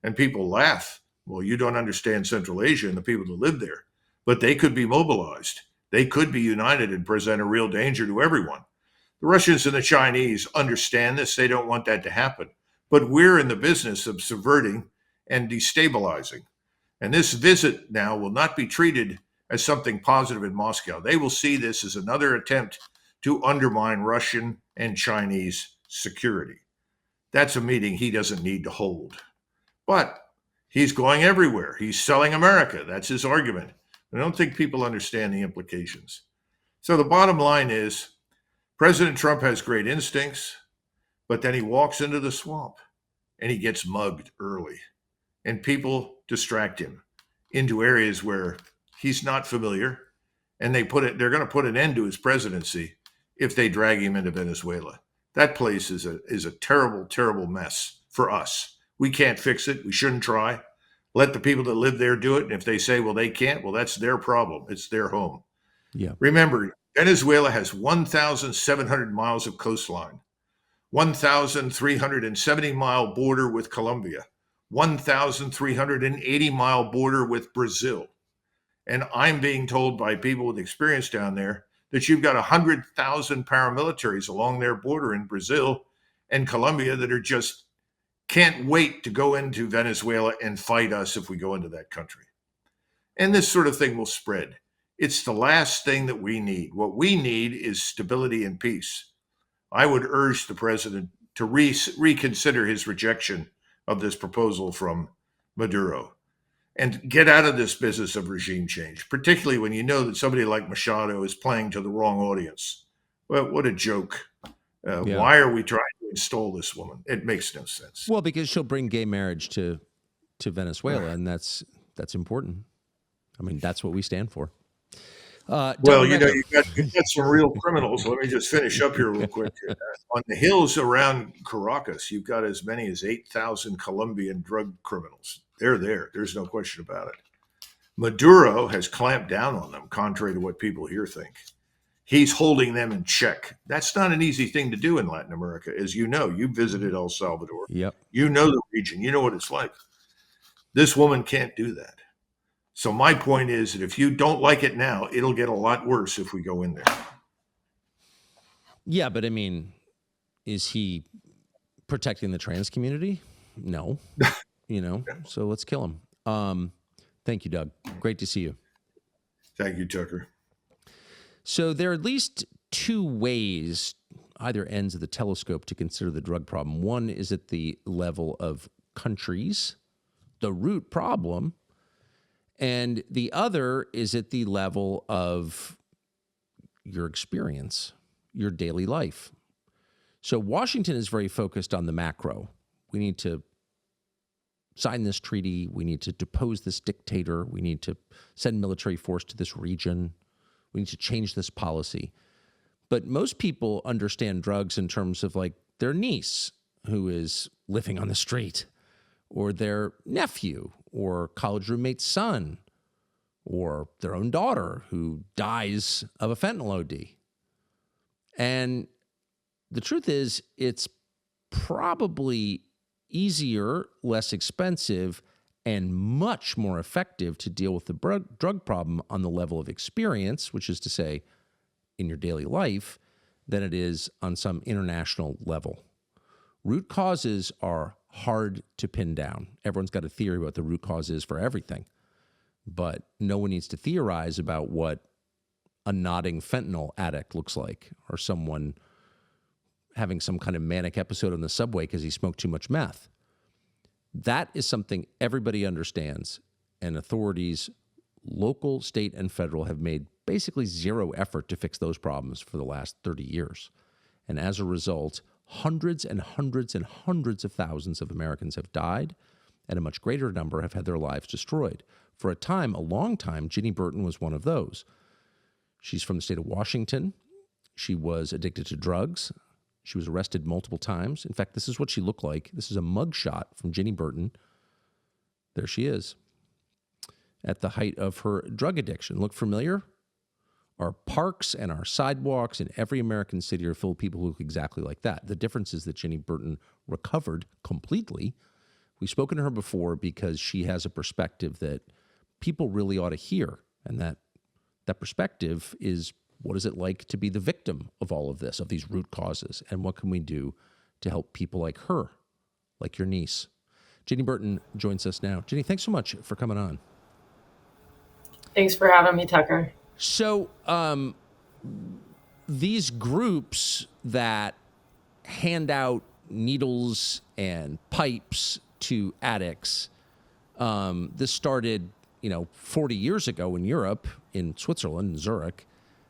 And people laugh. Well, you don't understand Central Asia and the people that live there. But they could be mobilized. They could be united and present a real danger to everyone. The Russians and the Chinese understand this. They don't want that to happen. But we're in the business of subverting and destabilizing. And this visit now will not be treated as something positive in Moscow. They will see this as another attempt to undermine Russian and Chinese security. That's a meeting he doesn't need to hold. But he's going everywhere. He's selling America. That's his argument. I don't think people understand the implications. So the bottom line is President Trump has great instincts, but then he walks into the swamp and he gets mugged early. And people distract him into areas where he's not familiar. And they're going to put an end to his presidency if they drag him into Venezuela. That place is a terrible, terrible mess for us. We can't fix it. We shouldn't try. Let the people that live there do it. And if they say, well, they can't, well, that's their problem. It's their home. Yeah. Remember, Venezuela has 1,700 miles of coastline, 1,370-mile border with Colombia, 1,380-mile border with Brazil. And I'm being told by people with experience down there that you've got 100,000 paramilitaries along their border in Brazil and Colombia that are just can't wait to go into Venezuela and fight us if we go into that country. And this sort of thing will spread. It's the last thing that we need. What we need is stability and peace. I would urge the president to reconsider his rejection of this proposal from Maduro and get out of this business of regime change, particularly when you know that somebody like Machado is playing to the wrong audience. Well, what a joke. Why are we trying to install this woman? It makes no sense. Well, because she'll bring gay marriage to Venezuela, and that's important. I mean, that's what we stand for. Well, you've got some real criminals. Let me just finish up here real quick. On the hills around Caracas, you've got as many as 8,000 Colombian drug criminals. They're there. There's no question about it. Maduro has clamped down on them, contrary to what people here think. He's holding them in check. That's not an easy thing to do in Latin America. As you know, you visited El Salvador. Yep. You know the region. You know what it's like. This woman can't do that. So my point is that if you don't like it now, it'll get a lot worse if we go in there. Yeah, but I mean, is he protecting the trans community? No. So let's kill him. Thank you, Doug. Great to see you. Thank you, Tucker. So there are at least two ways, either ends of the telescope, to consider the drug problem. One is at the level of countries, the root problem, and the other is at the level of your experience, your daily life. So Washington is very focused on the macro. We need to sign this treaty. We need to depose this dictator. We need to send military force to this region. We need to change this policy. But most people understand drugs in terms of like their niece who is living on the street, or their nephew, or college roommate's son, or their own daughter who dies of a fentanyl OD. And the truth is, it's probably easier, less expensive, and much more effective to deal with the drug problem on the level of experience, which is to say, in your daily life, than it is on some international level. Root causes are hard to pin down. Everyone's got a theory about what the root cause is for everything, but no one needs to theorize about what a nodding fentanyl addict looks like, or someone having some kind of manic episode on the subway because he smoked too much meth. That is something everybody understands, and authorities, local, state, and federal, have made basically zero effort to fix those problems for the last 30 years. And as a result, hundreds and hundreds and hundreds of thousands of Americans have died, and a much greater number have had their lives destroyed. For a time, a long time, Ginny Burton was one of those. She's from the state of Washington. She was addicted to drugs. She was arrested multiple times. In fact, this is what she looked like. This is a mugshot from Ginny Burton. There she is at the height of her drug addiction. Look familiar? Our parks and our sidewalks in every American city are full of people who look exactly like that. The difference is that Jenny Burton recovered completely. We've spoken to her before because she has a perspective that people really ought to hear. And that perspective is, what is it like to be the victim of all of this, of these root causes? And what can we do to help people like her, like your niece? Jenny Burton joins us now. Jenny, thanks so much for coming on. Thanks for having me, Tucker. So these groups that hand out needles and pipes to addicts, this started, 40 years ago in Europe, in Switzerland, in Zurich,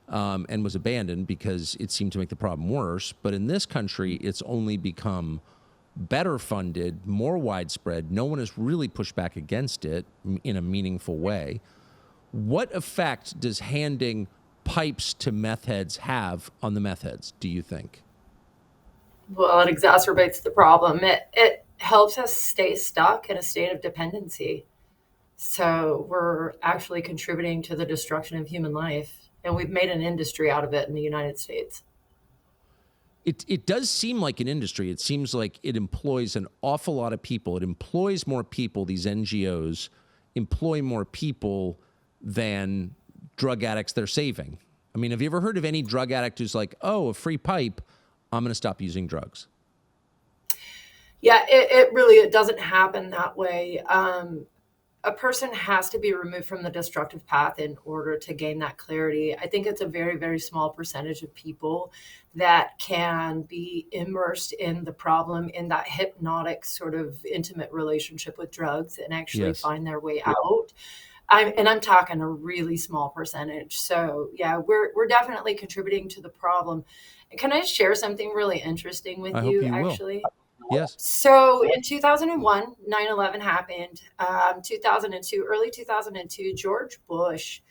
and was abandoned because it seemed to make the problem worse. But in this country, it's only become better funded, more widespread. No one has really pushed back against it in a meaningful way. What effect does handing pipes to meth heads have on the meth heads, do you think? Well, it exacerbates the problem. It helps us stay stuck in a state of dependency. So we're actually contributing to the destruction of human life. And we've made an industry out of it in the United States. It does seem like an industry. It seems like it employs an awful lot of people. It employs more people. These NGOs employ more people than drug addicts they're saving. I mean, have you ever heard of any drug addict who's like, oh, a free pipe, I'm going to stop using drugs? Yeah, it doesn't happen that way. A person has to be removed from the destructive path in order to gain that clarity. I think it's a very, very small percentage of people that can be immersed in the problem, in that hypnotic sort of intimate relationship with drugs, and actually find their way out. I'm talking a really small percentage. So yeah, we're definitely contributing to the problem. Can I share something really interesting with you, actually? Yes. So in 2001, 9/11 happened. 2002, early 2002, George Bush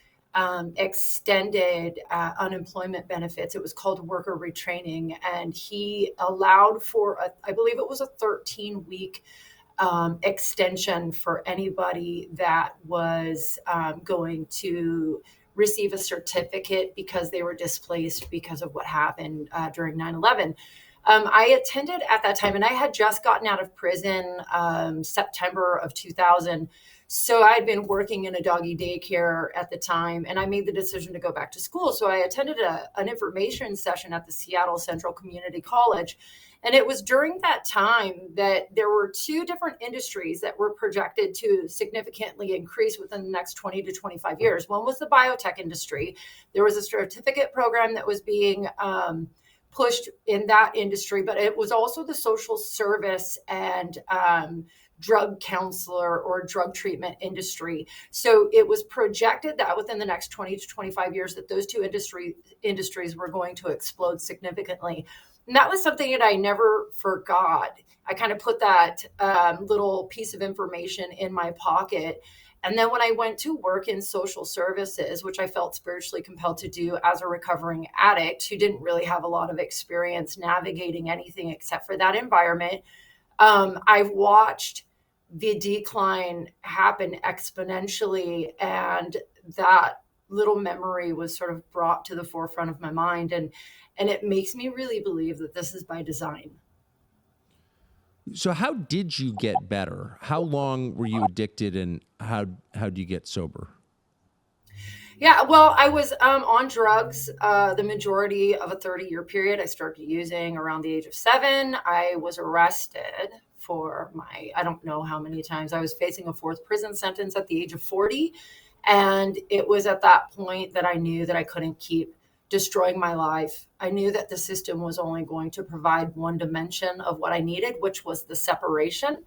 extended unemployment benefits. It was called worker retraining, and he allowed for, I believe it was a 13-week extension for anybody that was going to receive a certificate because they were displaced because of what happened during 9/11. I attended at that time, and I had just gotten out of prison September of 2000. So I had been working in a doggy daycare at the time, and I made the decision to go back to school. So I attended an information session at the Seattle Central Community College. And it was during that time that there were two different industries that were projected to significantly increase within the next 20 to 25 years. One was the biotech industry. There was a certificate program that was being pushed in that industry, but it was also the social service and drug counselor or drug treatment industry. So it was projected that within the next 20 to 25 years that those two industries were going to explode significantly. And that was something that I never forgot. I kind of put that little piece of information in my pocket. And then when I went to work in social services, which I felt spiritually compelled to do as a recovering addict who didn't really have a lot of experience navigating anything except for that environment, I've watched the decline happen exponentially. And that little memory was sort of brought to the forefront of my mind. And it makes me really believe that this is by design. So how did you get better? How long were you addicted, and how do you get sober? Yeah, well, I was on drugs the majority of a 30-year period. I started using around the age of 7. I was arrested for I don't know how many times. I was facing a 4th prison sentence at the age of 40. And it was at that point that I knew that I couldn't keep destroying my life. I knew that the system was only going to provide one dimension of what I needed, which was the separation.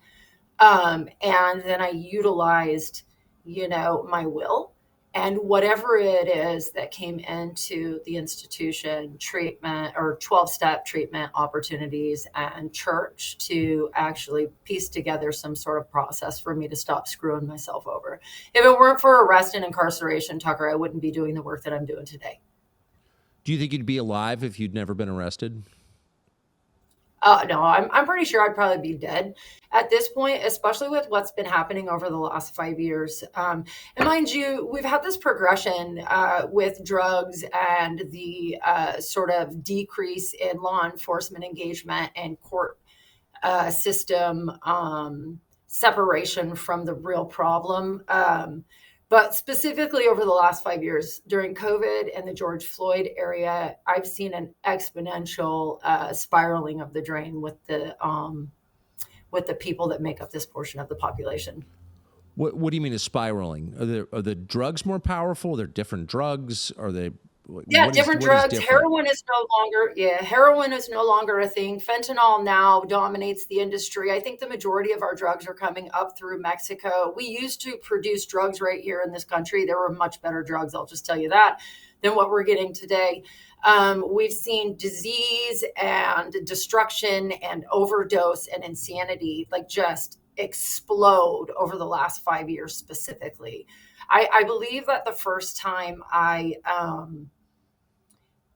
And then I utilized, my will and whatever it is that came into the institution, treatment or 12-step treatment opportunities and church to actually piece together some sort of process for me to stop screwing myself over. If it weren't for arrest and incarceration, Tucker, I wouldn't be doing the work that I'm doing today. Do you think you'd be alive if you'd never been arrested? No, I'm pretty sure I'd probably be dead at this point, especially with what's been happening over the last 5 years. And mind you, we've had this progression with drugs and the sort of decrease in law enforcement engagement and court system separation from the real problem. But specifically over the last 5 years, during COVID and the George Floyd area, I've seen an exponential spiraling of the drain with the people that make up this portion of the population. What do you mean is spiraling? Are the drugs more powerful? Are there different drugs? Are they? Different drugs. Heroin is no longer a thing. Fentanyl now dominates the industry. I think the majority of our drugs are coming up through Mexico. We used to produce drugs right here in this country. There were much better drugs, I'll just tell you that, than what we're getting today. We've seen disease and destruction and overdose and insanity just explode over the last 5 years specifically. I believe that the first time I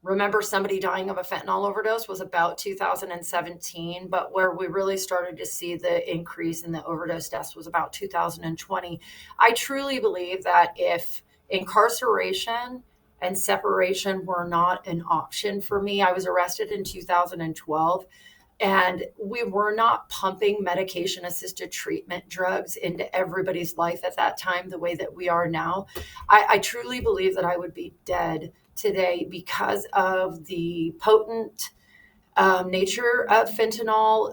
remember somebody dying of a fentanyl overdose was about 2017, but where we really started to see the increase in the overdose deaths was about 2020. I truly believe that if incarceration and separation were not an option for me, I was arrested in 2012. And we were not pumping medication-assisted treatment drugs into everybody's life at that time the way that we are now. I truly believe that I would be dead today because of the potent nature of fentanyl,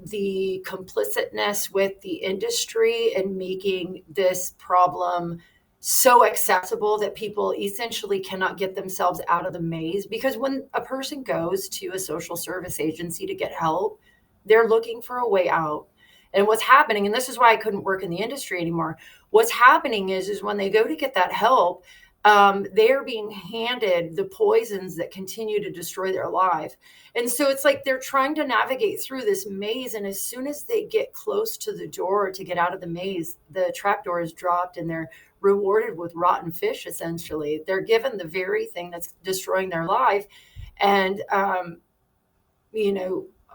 the complicitness with the industry and making this problem so accessible that people essentially cannot get themselves out of the maze. Because when a person goes to a social service agency to get help, they're looking for a way out. And what's happening, and this is why I couldn't work in the industry anymore, what's happening is when they go to get that help, they are being handed the poisons that continue to destroy their life. And so it's like they're trying to navigate through this maze. And as soon as they get close to the door to get out of the maze, the trap door is dropped and they're rewarded with rotten fish, essentially. They're given the very thing that's destroying their life. And,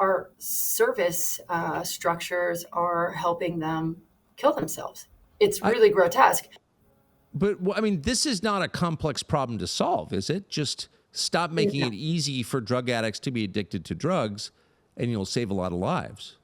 our service structures are helping them kill themselves. It's really grotesque. But I mean, this is not a complex problem to solve, is it? Just stop making it easy for drug addicts to be addicted to drugs, and you'll save a lot of lives.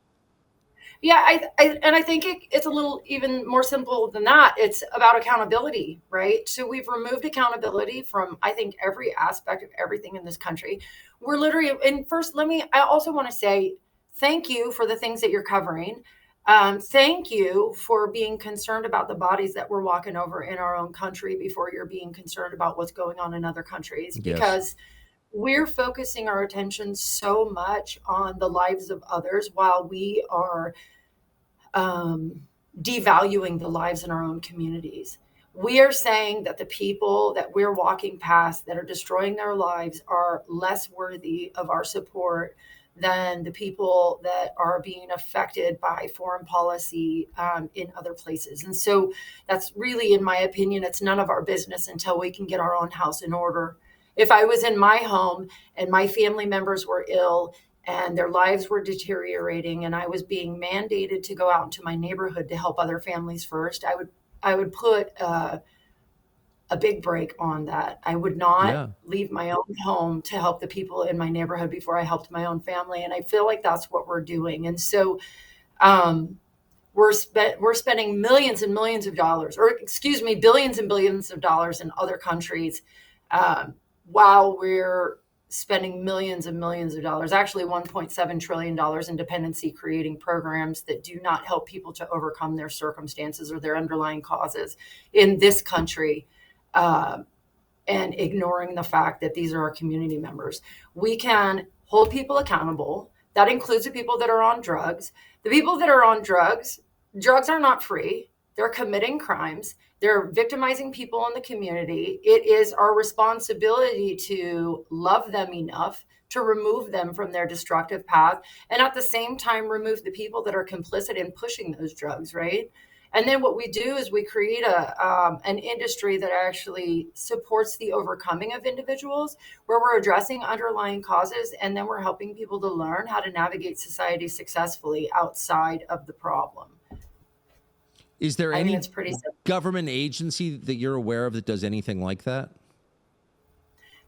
Yeah, I think it's a little even more simple than that. It's about accountability, right? So we've removed accountability from, I think, every aspect of everything in this country. We're literally, and first, I also want to say thank you for the things that you're covering. Thank you for being concerned about the bodies that we're walking over in our own country before you're being concerned about what's going on in other countries. Yes. Because we're focusing our attention so much on the lives of others while we are devaluing the lives in our own communities. We are saying that the people that we're walking past that are destroying their lives are less worthy of our support than the people that are being affected by foreign policy in other places. And so that's really, in my opinion, it's none of our business until we can get our own house in order. If I was in my home and my family members were ill and their lives were deteriorating and I was being mandated to go out into my neighborhood to help other families first, I would put a big break on that. I would not leave my own home to help the people in my neighborhood before I helped my own family. And I feel like that's what we're doing. And so we're spending millions and millions of dollars, billions and billions of dollars in other countries while we're spending millions and millions of dollars, actually $1.7 trillion in dependency creating programs that do not help people to overcome their circumstances or their underlying causes in this country, and ignoring the fact that these are our community members. We can hold people accountable. That includes the people that are on drugs. The people that are on drugs are not free. They're committing crimes. They're victimizing people in the community. It is our responsibility to love them enough to remove them from their destructive path, and at the same time remove the people that are complicit in pushing those drugs, right? And then what we do is we create an industry that actually supports the overcoming of individuals, where we're addressing underlying causes, and then we're helping people to learn how to navigate society successfully outside of the problem. Is there I think any it's pretty simple. government agency that you're aware of that does anything like that?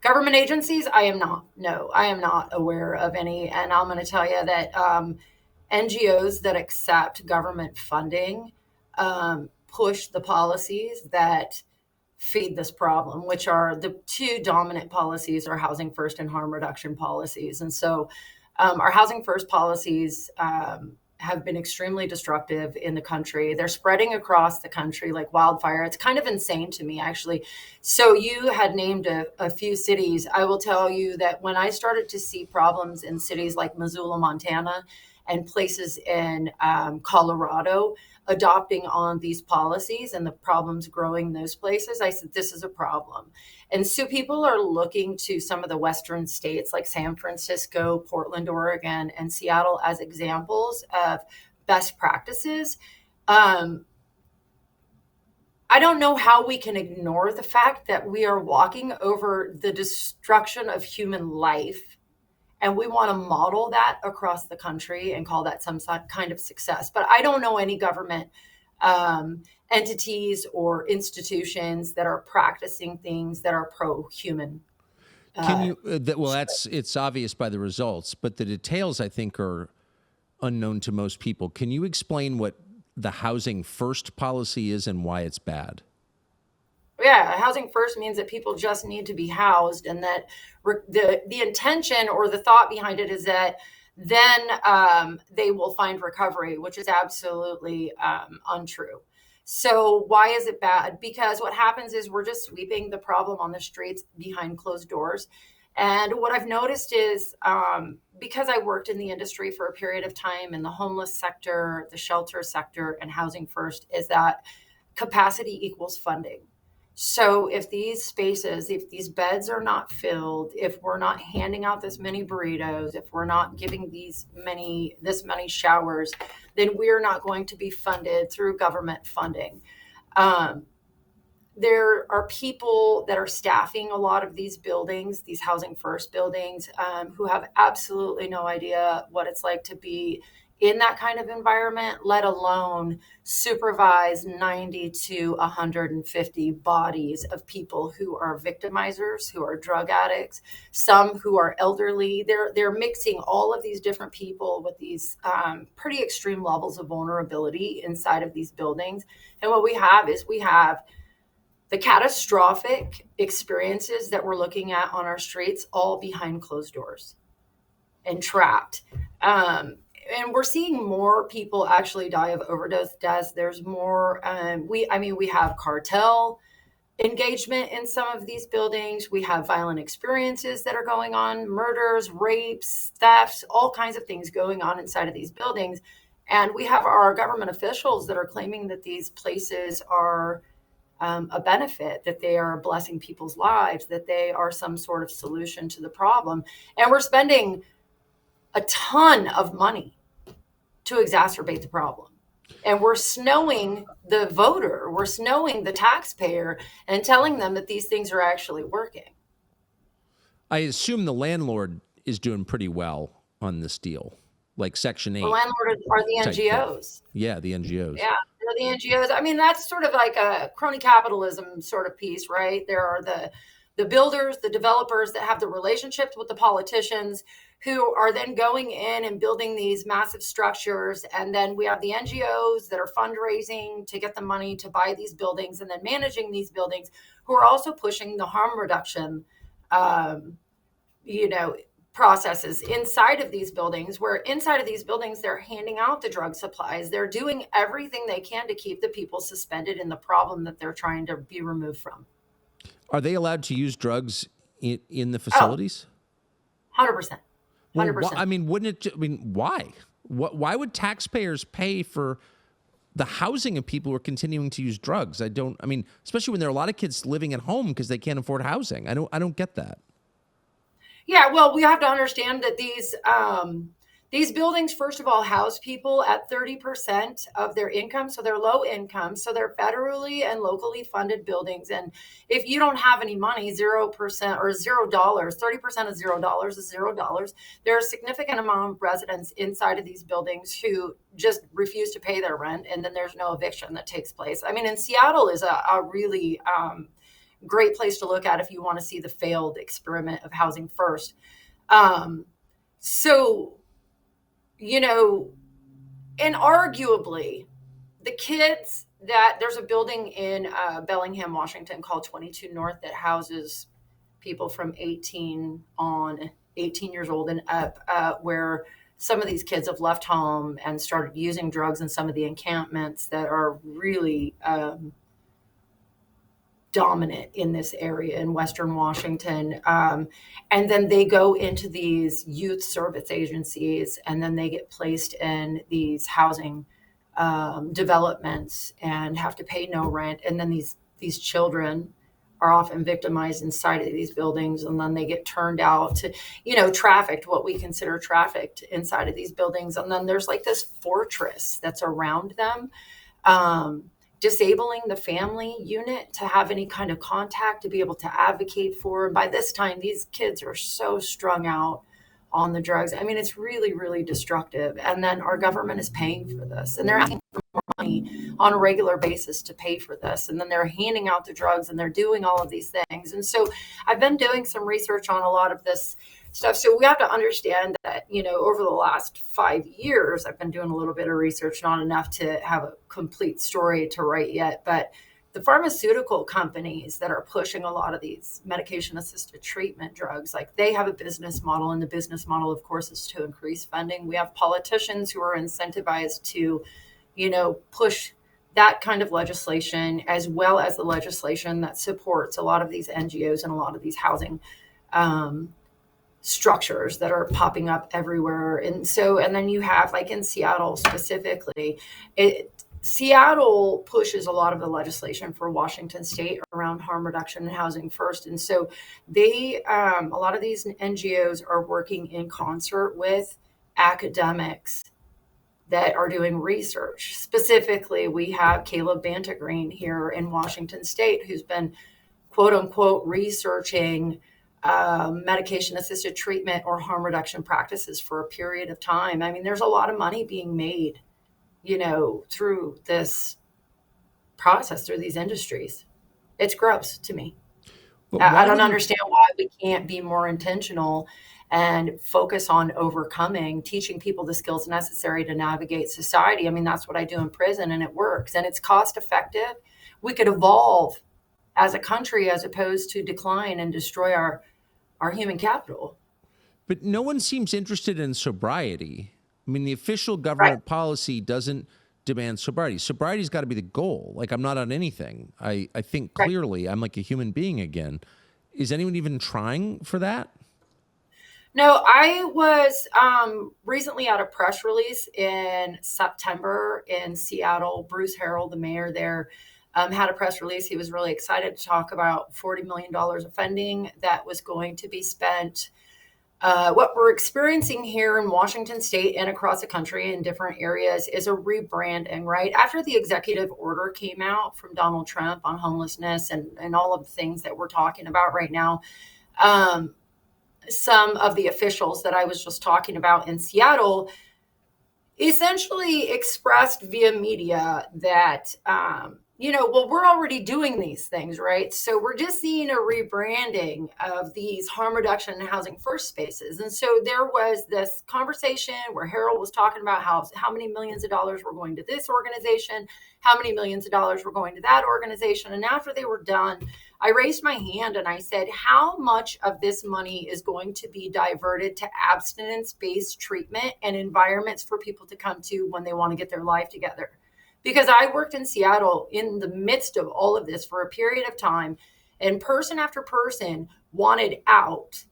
Government agencies, I am not. No, I am not aware of any. And I'm going to tell you that NGOs that accept government funding push the policies that feed this problem, which are the two dominant policies are housing first and harm reduction policies. And so our housing first policies have been extremely destructive in the country. They're spreading across the country like wildfire. It's kind of insane to me, actually. So you had named a few cities. I will tell you that when I started to see problems in cities like Missoula, Montana, and places in Colorado adopting on these policies and the problems growing in those places, I said, this is a problem. And so people are looking to some of the Western states like San Francisco, Portland, Oregon, and Seattle as examples of best practices. I don't know how we can ignore the fact that we are walking over the destruction of human life, and we want to model that across the country and call that some kind of success. But I don't know any government entities or institutions that are practicing things that are pro-human. Can you? It's obvious by the results, but the details I think are unknown to most people. Can you explain what the housing first policy is and why it's bad? Yeah, housing first means that people just need to be housed, and that the intention or the thought behind it is that then they will find recovery, which is absolutely untrue. So why is it bad? Because what happens is we're just sweeping the problem on the streets behind closed doors. And what I've noticed is because I worked in the industry for a period of time in the homeless sector, the shelter sector, and housing first, is that capacity equals funding. So if these spaces, if these beds are not filled, if we're not handing out this many burritos, if we're not giving this many showers, then we're not going to be funded through government funding. There are people that are staffing a lot of these buildings, these housing first buildings, who have absolutely no idea what it's like to be in that kind of environment, let alone supervise 90 to 150 bodies of people who are victimizers, who are drug addicts, some who are elderly. They're mixing all of these different people with these pretty extreme levels of vulnerability inside of these buildings. And what we have is the catastrophic experiences that we're looking at on our streets, all behind closed doors and trapped. And we're seeing more people actually die of overdose deaths. There's more. We have cartel engagement in some of these buildings. We have violent experiences that are going on, murders, rapes, thefts, all kinds of things going on inside of these buildings. And we have our government officials that are claiming that these places are a benefit, that they are blessing people's lives, that they are some sort of solution to the problem. And we're spending a ton of money to exacerbate the problem. And we're snowing the voter, we're snowing the taxpayer and telling them that these things are actually working. I assume the landlord is doing pretty well on this deal, like Section 8. The landlord are the NGOs. Yeah, the NGOs. Yeah, they're the NGOs. I mean, that's sort of like a crony capitalism sort of piece, right? There are the builders, the developers that have the relationships with the politicians who are then going in and building these massive structures. And then we have the NGOs that are fundraising to get the money to buy these buildings and then managing these buildings, who are also pushing the harm reduction, processes inside of these buildings, where inside of these buildings, they're handing out the drug supplies. They're doing everything they can to keep the people suspended in the problem that they're trying to be removed from. Are they allowed to use drugs in the facilities? 100%. 100%. Well, why? Why would taxpayers pay for the housing of people who are continuing to use drugs? Especially when there are a lot of kids living at home because they can't afford housing. I don't get that. Yeah, well, we have to understand that These buildings, first of all, house people at 30% of their income. So they're low income. So they're federally and locally funded buildings. And if you don't have any money, 0% or $0, 30% of $0 is $0. There are a significant amount of residents inside of these buildings who just refuse to pay their rent. And then there's no eviction that takes place. I mean, in Seattle is a really great place to look at if you want to see the failed experiment of housing first. So, you know, and arguably the kids that there's a building in Bellingham, Washington called 22 North that houses people from 18 years old and up, where some of these kids have left home and started using drugs in some of the encampments that are really dominant in this area in Western Washington. And then they go into these youth service agencies, and then they get placed in these housing developments and have to pay no rent. And then these children are often victimized inside of these buildings, and then they get turned out to, trafficked, what we consider trafficked inside of these buildings. And then there's like this fortress that's around them, disabling the family unit to have any kind of contact to be able to advocate for. And by this time, these kids are so strung out on the drugs. I mean, it's really, really destructive. And then our government is paying for this, and they're asking for more money on a regular basis to pay for this. And then they're handing out the drugs, and they're doing all of these things. And so I've been doing some research on a lot of this stuff. So we have to understand that, over the last 5 years, I've been doing a little bit of research, not enough to have a complete story to write yet, but the pharmaceutical companies that are pushing a lot of these medication-assisted treatment drugs, like, they have a business model, and the business model, of course, is to increase funding. We have politicians who are incentivized to, push that kind of legislation, as well as the legislation that supports a lot of these NGOs and a lot of these housing structures that are popping up everywhere. And then you have, like, in Seattle specifically, Seattle pushes a lot of the legislation for Washington State around harm reduction and housing first. And so a lot of these NGOs are working in concert with academics that are doing research. Specifically, we have Caleb Bantagreen here in Washington State, who's been, quote unquote, researching medication-assisted treatment or harm reduction practices for a period of time. I mean, there's a lot of money being made, through this process, through these industries. It's gross to me. I don't understand why we can't be more intentional and focus on overcoming, teaching people the skills necessary to navigate society. I mean, that's what I do in prison, and it works, and it's cost effective. We could evolve as a country as opposed to decline and destroy our human capital. But no one seems interested in sobriety. I mean, the official government policy doesn't demand sobriety. Sobriety's got to be the goal. Like, I'm not on anything. I think clearly. I'm like a human being again. Is anyone even trying for that? No, I was recently at a press release in September in Seattle. Bruce Harrell, the mayor there, had a press release. He was really excited to talk about $40 million of funding that was going to be spent. What we're experiencing here in Washington State and across the country in different areas is a rebranding, right? After the executive order came out from Donald Trump on homelessness and all of the things that we're talking about right now, some of the officials that I was just talking about in Seattle essentially expressed via media that, we're already doing these things, right? So we're just seeing a rebranding of these harm reduction and housing first spaces. And so there was this conversation where Harold was talking about how many millions of dollars were going to this organization, how many millions of dollars were going to that organization. And after they were done, I raised my hand and I said, how much of this money is going to be diverted to abstinence-based treatment and environments for people to come to when they want to get their life together? Because I worked in Seattle in the midst of all of this for a period of time, and person after person wanted out.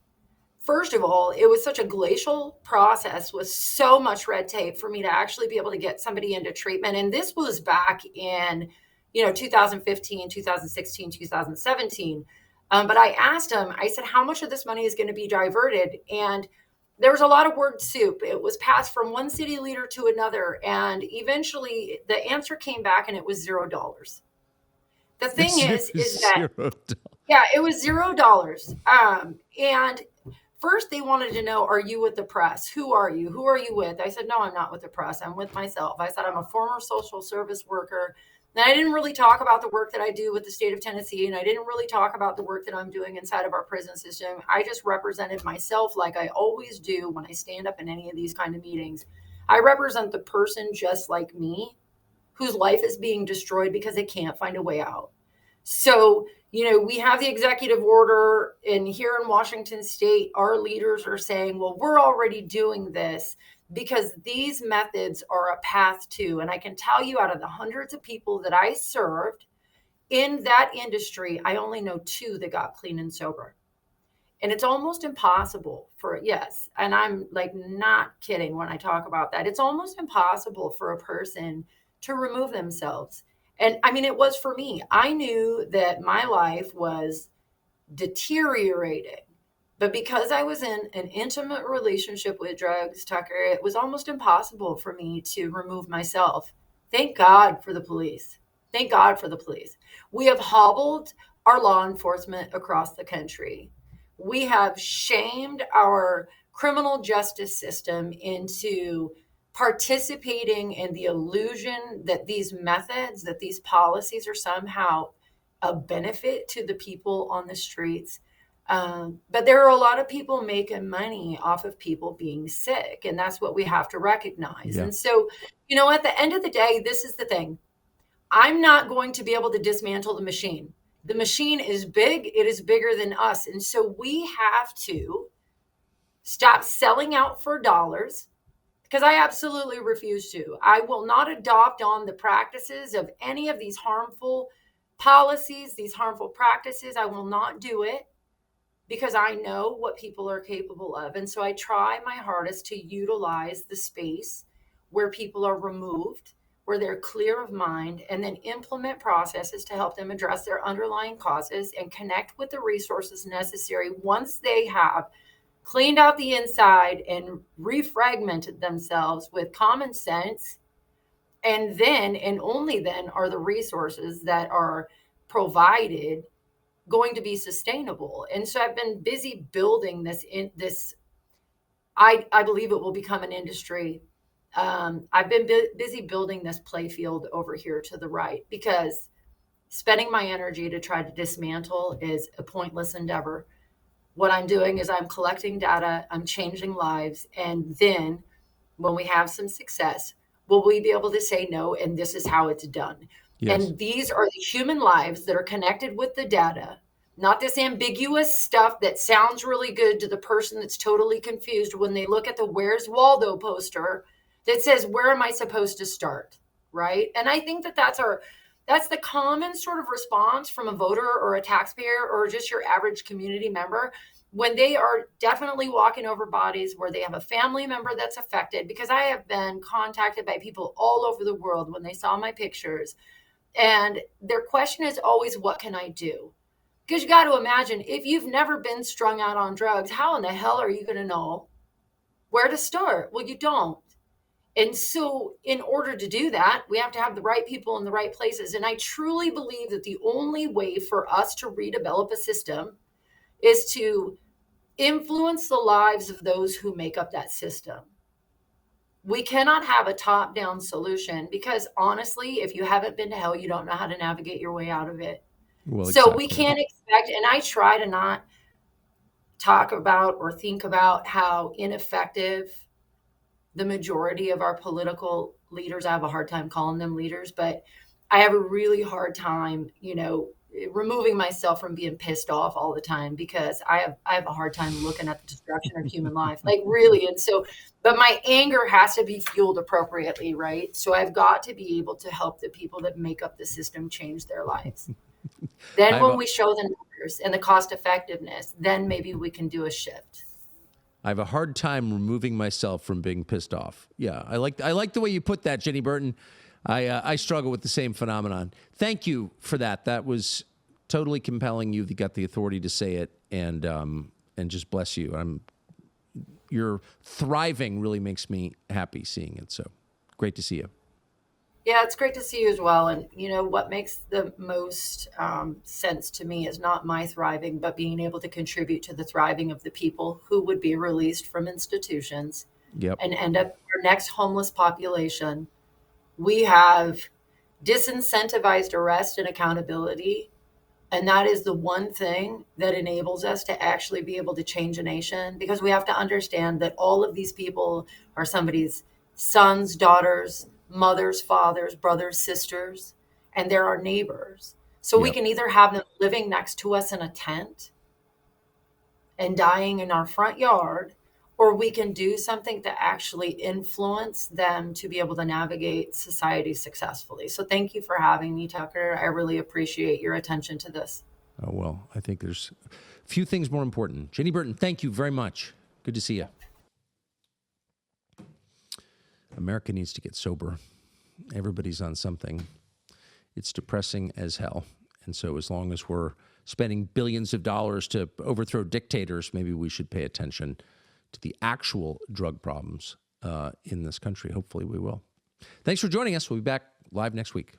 First of all, it was such a glacial process with so much red tape for me to actually be able to get somebody into treatment. And this was back in, 2015, 2016, 2017. But I asked him, I said, how much of this money is going to be diverted? And there was a lot of word soup. It was passed from one city leader to another. And eventually the answer came back and it was $0. The thing is that, $0. yeah, it was $0. And first they wanted to know, are you with the press? Who are you? Who are you with? I said, no, I'm not with the press. I'm with myself. I said, I'm a former social service worker. And I didn't really talk about the work that I do with the state of Tennessee. And I didn't really talk about the work that I'm doing inside of our prison system. I just represented myself like I always do when I stand up in any of these kind of meetings. I represent the person just like me whose life is being destroyed because they can't find a way out. So, we have the executive order, and here in Washington state, our leaders are saying, well, we're already doing this because these methods are a path to, and I can tell you out of the hundreds of people that I served in that industry, I only know 2 that got clean and sober. And it's almost impossible and I'm like not kidding when I talk about that. It's almost impossible for a person to remove themselves. And I mean, it was for me. I knew that my life was deteriorating, but because I was in an intimate relationship with drugs, Tucker, it was almost impossible for me to remove myself. Thank God for the police. Thank God for the police. We have hobbled our law enforcement across the country. We have shamed our criminal justice system into participating in the illusion that these methods, that these policies are somehow a benefit to the people on the streets. But there are a lot of people making money off of people being sick, and that's what we have to recognize. Yeah. And so, at the end of the day, this is the thing. I'm not going to be able to dismantle the machine. The machine is big. It is bigger than us. And so we have to stop selling out for dollars, because I absolutely refuse to. I will not adopt on the practices of any of these harmful policies, these harmful practices. I will not do it because I know what people are capable of. And so I try my hardest to utilize the space where people are removed, where they're clear of mind, and then implement processes to help them address their underlying causes and connect with the resources necessary once they have cleaned out the inside and refragmented themselves with common sense. And then, and only then, are the resources that are provided going to be sustainable. And so I've been busy building this. I believe it will become an industry. I've been busy building this play field over here to the right, because spending my energy to try to dismantle is a pointless endeavor. What I'm doing is I'm collecting data, I'm changing lives, and then when we have some success, will we be able to say no, and this is how it's done. Yes. And these are the human lives that are connected with the data, not this ambiguous stuff that sounds really good to the person that's totally confused when they look at the Where's Waldo poster that says, where am I supposed to start, right? And I think that that's the common sort of response from a voter or a taxpayer or just your average community member when they are definitely walking over bodies where they have a family member that's affected. Because I have been contacted by people all over the world when they saw my pictures, and their question is always, what can I do? Because you got to imagine, if you've never been strung out on drugs, how in the hell are you going to know where to start? Well, you don't. And so in order to do that, we have to have the right people in the right places. And I truly believe that the only way for us to redevelop a system is to influence the lives of those who make up that system. We cannot have a top-down solution, because honestly, if you haven't been to hell, you don't know how to navigate your way out of it. Well, so exactly. We can't expect, and I try to not talk about or think about how ineffective the majority of our political leaders, I have a hard time calling them leaders, but I have a really hard time, removing myself from being pissed off all the time, because I have a hard time looking at the destruction of human life, like really. And so, but my anger has to be fueled appropriately, right? So I've got to be able to help the people that make up the system change their lives. Then when we show the numbers and the cost effectiveness, then maybe we can do a shift. I have a hard time removing myself from being pissed off. Yeah, I like the way you put that, Jenny Burton. I struggle with the same phenomenon. Thank you for that. That was totally compelling. You got the authority to say it, and just bless you. you're thriving really makes me happy seeing it. So great to see you. Yeah, it's great to see you as well. And, what makes the most sense to me is not my thriving, but being able to contribute to the thriving of the people who would be released from institutions and end up our next homeless population. We have disincentivized arrest and accountability. And that is the one thing that enables us to actually be able to change a nation, because we have to understand that all of these people are somebody's sons, daughters, mothers, fathers, brothers, sisters, and they're our neighbors. So we can either have them living next to us in a tent and dying in our front yard, or we can do something to actually influence them to be able to navigate society successfully. So thank you for having me, Tucker. I really appreciate your attention to this. Oh, well, I think there's a few things more important. Jenny Burton, thank you very much. Good to see you. America needs to get sober. Everybody's on something. It's depressing as hell. And so as long as we're spending billions of dollars to overthrow dictators, maybe we should pay attention to the actual drug problems in this country. Hopefully we will. Thanks for joining us. We'll be back live next week.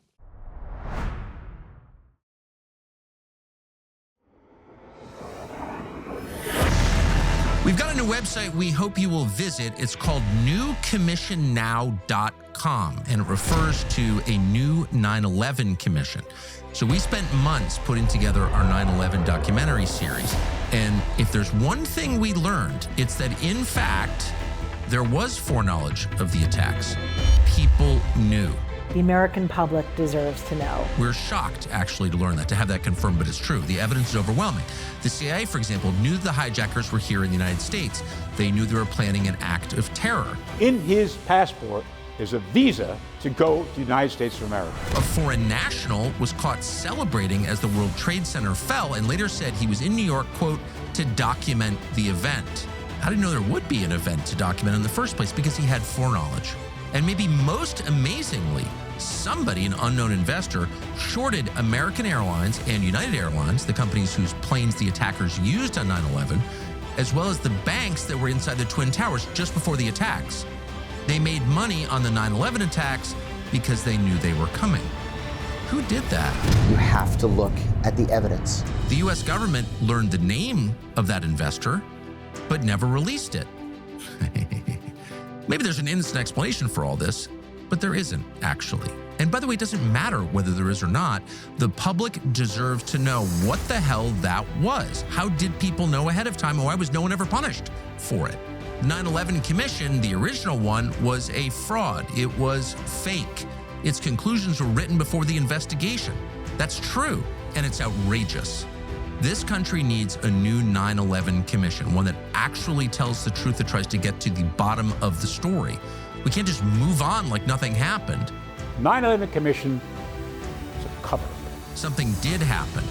We've got a new website we hope you will visit. It's called newcommissionnow.com, and it refers to a new 9/11 commission. So we spent months putting together our 9/11 documentary series. And if there's one thing we learned, it's that, in fact, there was foreknowledge of the attacks. People knew. The American public deserves to know. We're shocked, actually, to learn that, to have that confirmed, but it's true. The evidence is overwhelming. The CIA, for example, knew the hijackers were here in the United States. They knew they were planning an act of terror. In his passport is a visa to go to the United States of America. A foreign national was caught celebrating as the World Trade Center fell and later said he was in New York, quote, to document the event. How did he know there would be an event to document in the first place? Because he had foreknowledge. And maybe most amazingly, somebody, an unknown investor, shorted American Airlines and United Airlines, the companies whose planes the attackers used on 9/11, as well as the banks that were inside the Twin Towers just before the attacks. They made money on the 9/11 attacks because they knew they were coming. Who did that? You have to look at the evidence. The U.S. government learned the name of that investor, but never released it. Maybe there's an innocent explanation for all this, but there isn't, actually. And by the way, it doesn't matter whether there is or not. The public deserves to know what the hell that was. How did people know ahead of time, and why was no one ever punished for it? 9/11 Commission, the original one, was a fraud. It was fake. Its conclusions were written before the investigation. That's true, and it's outrageous. This country needs a new 9/11 Commission, one that actually tells the truth, that tries to get to the bottom of the story. We can't just move on like nothing happened. 9/11 Commission is a cover-up. Something did happen.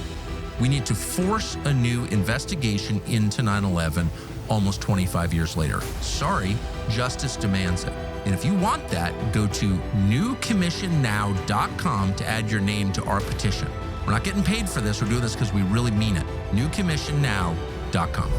We need to force a new investigation into 9/11 almost 25 years later. Sorry, justice demands it. And if you want that, go to newcommissionnow.com to add your name to our petition. We're not getting paid for this. We're doing this because we really mean it. newcommissionnow.com.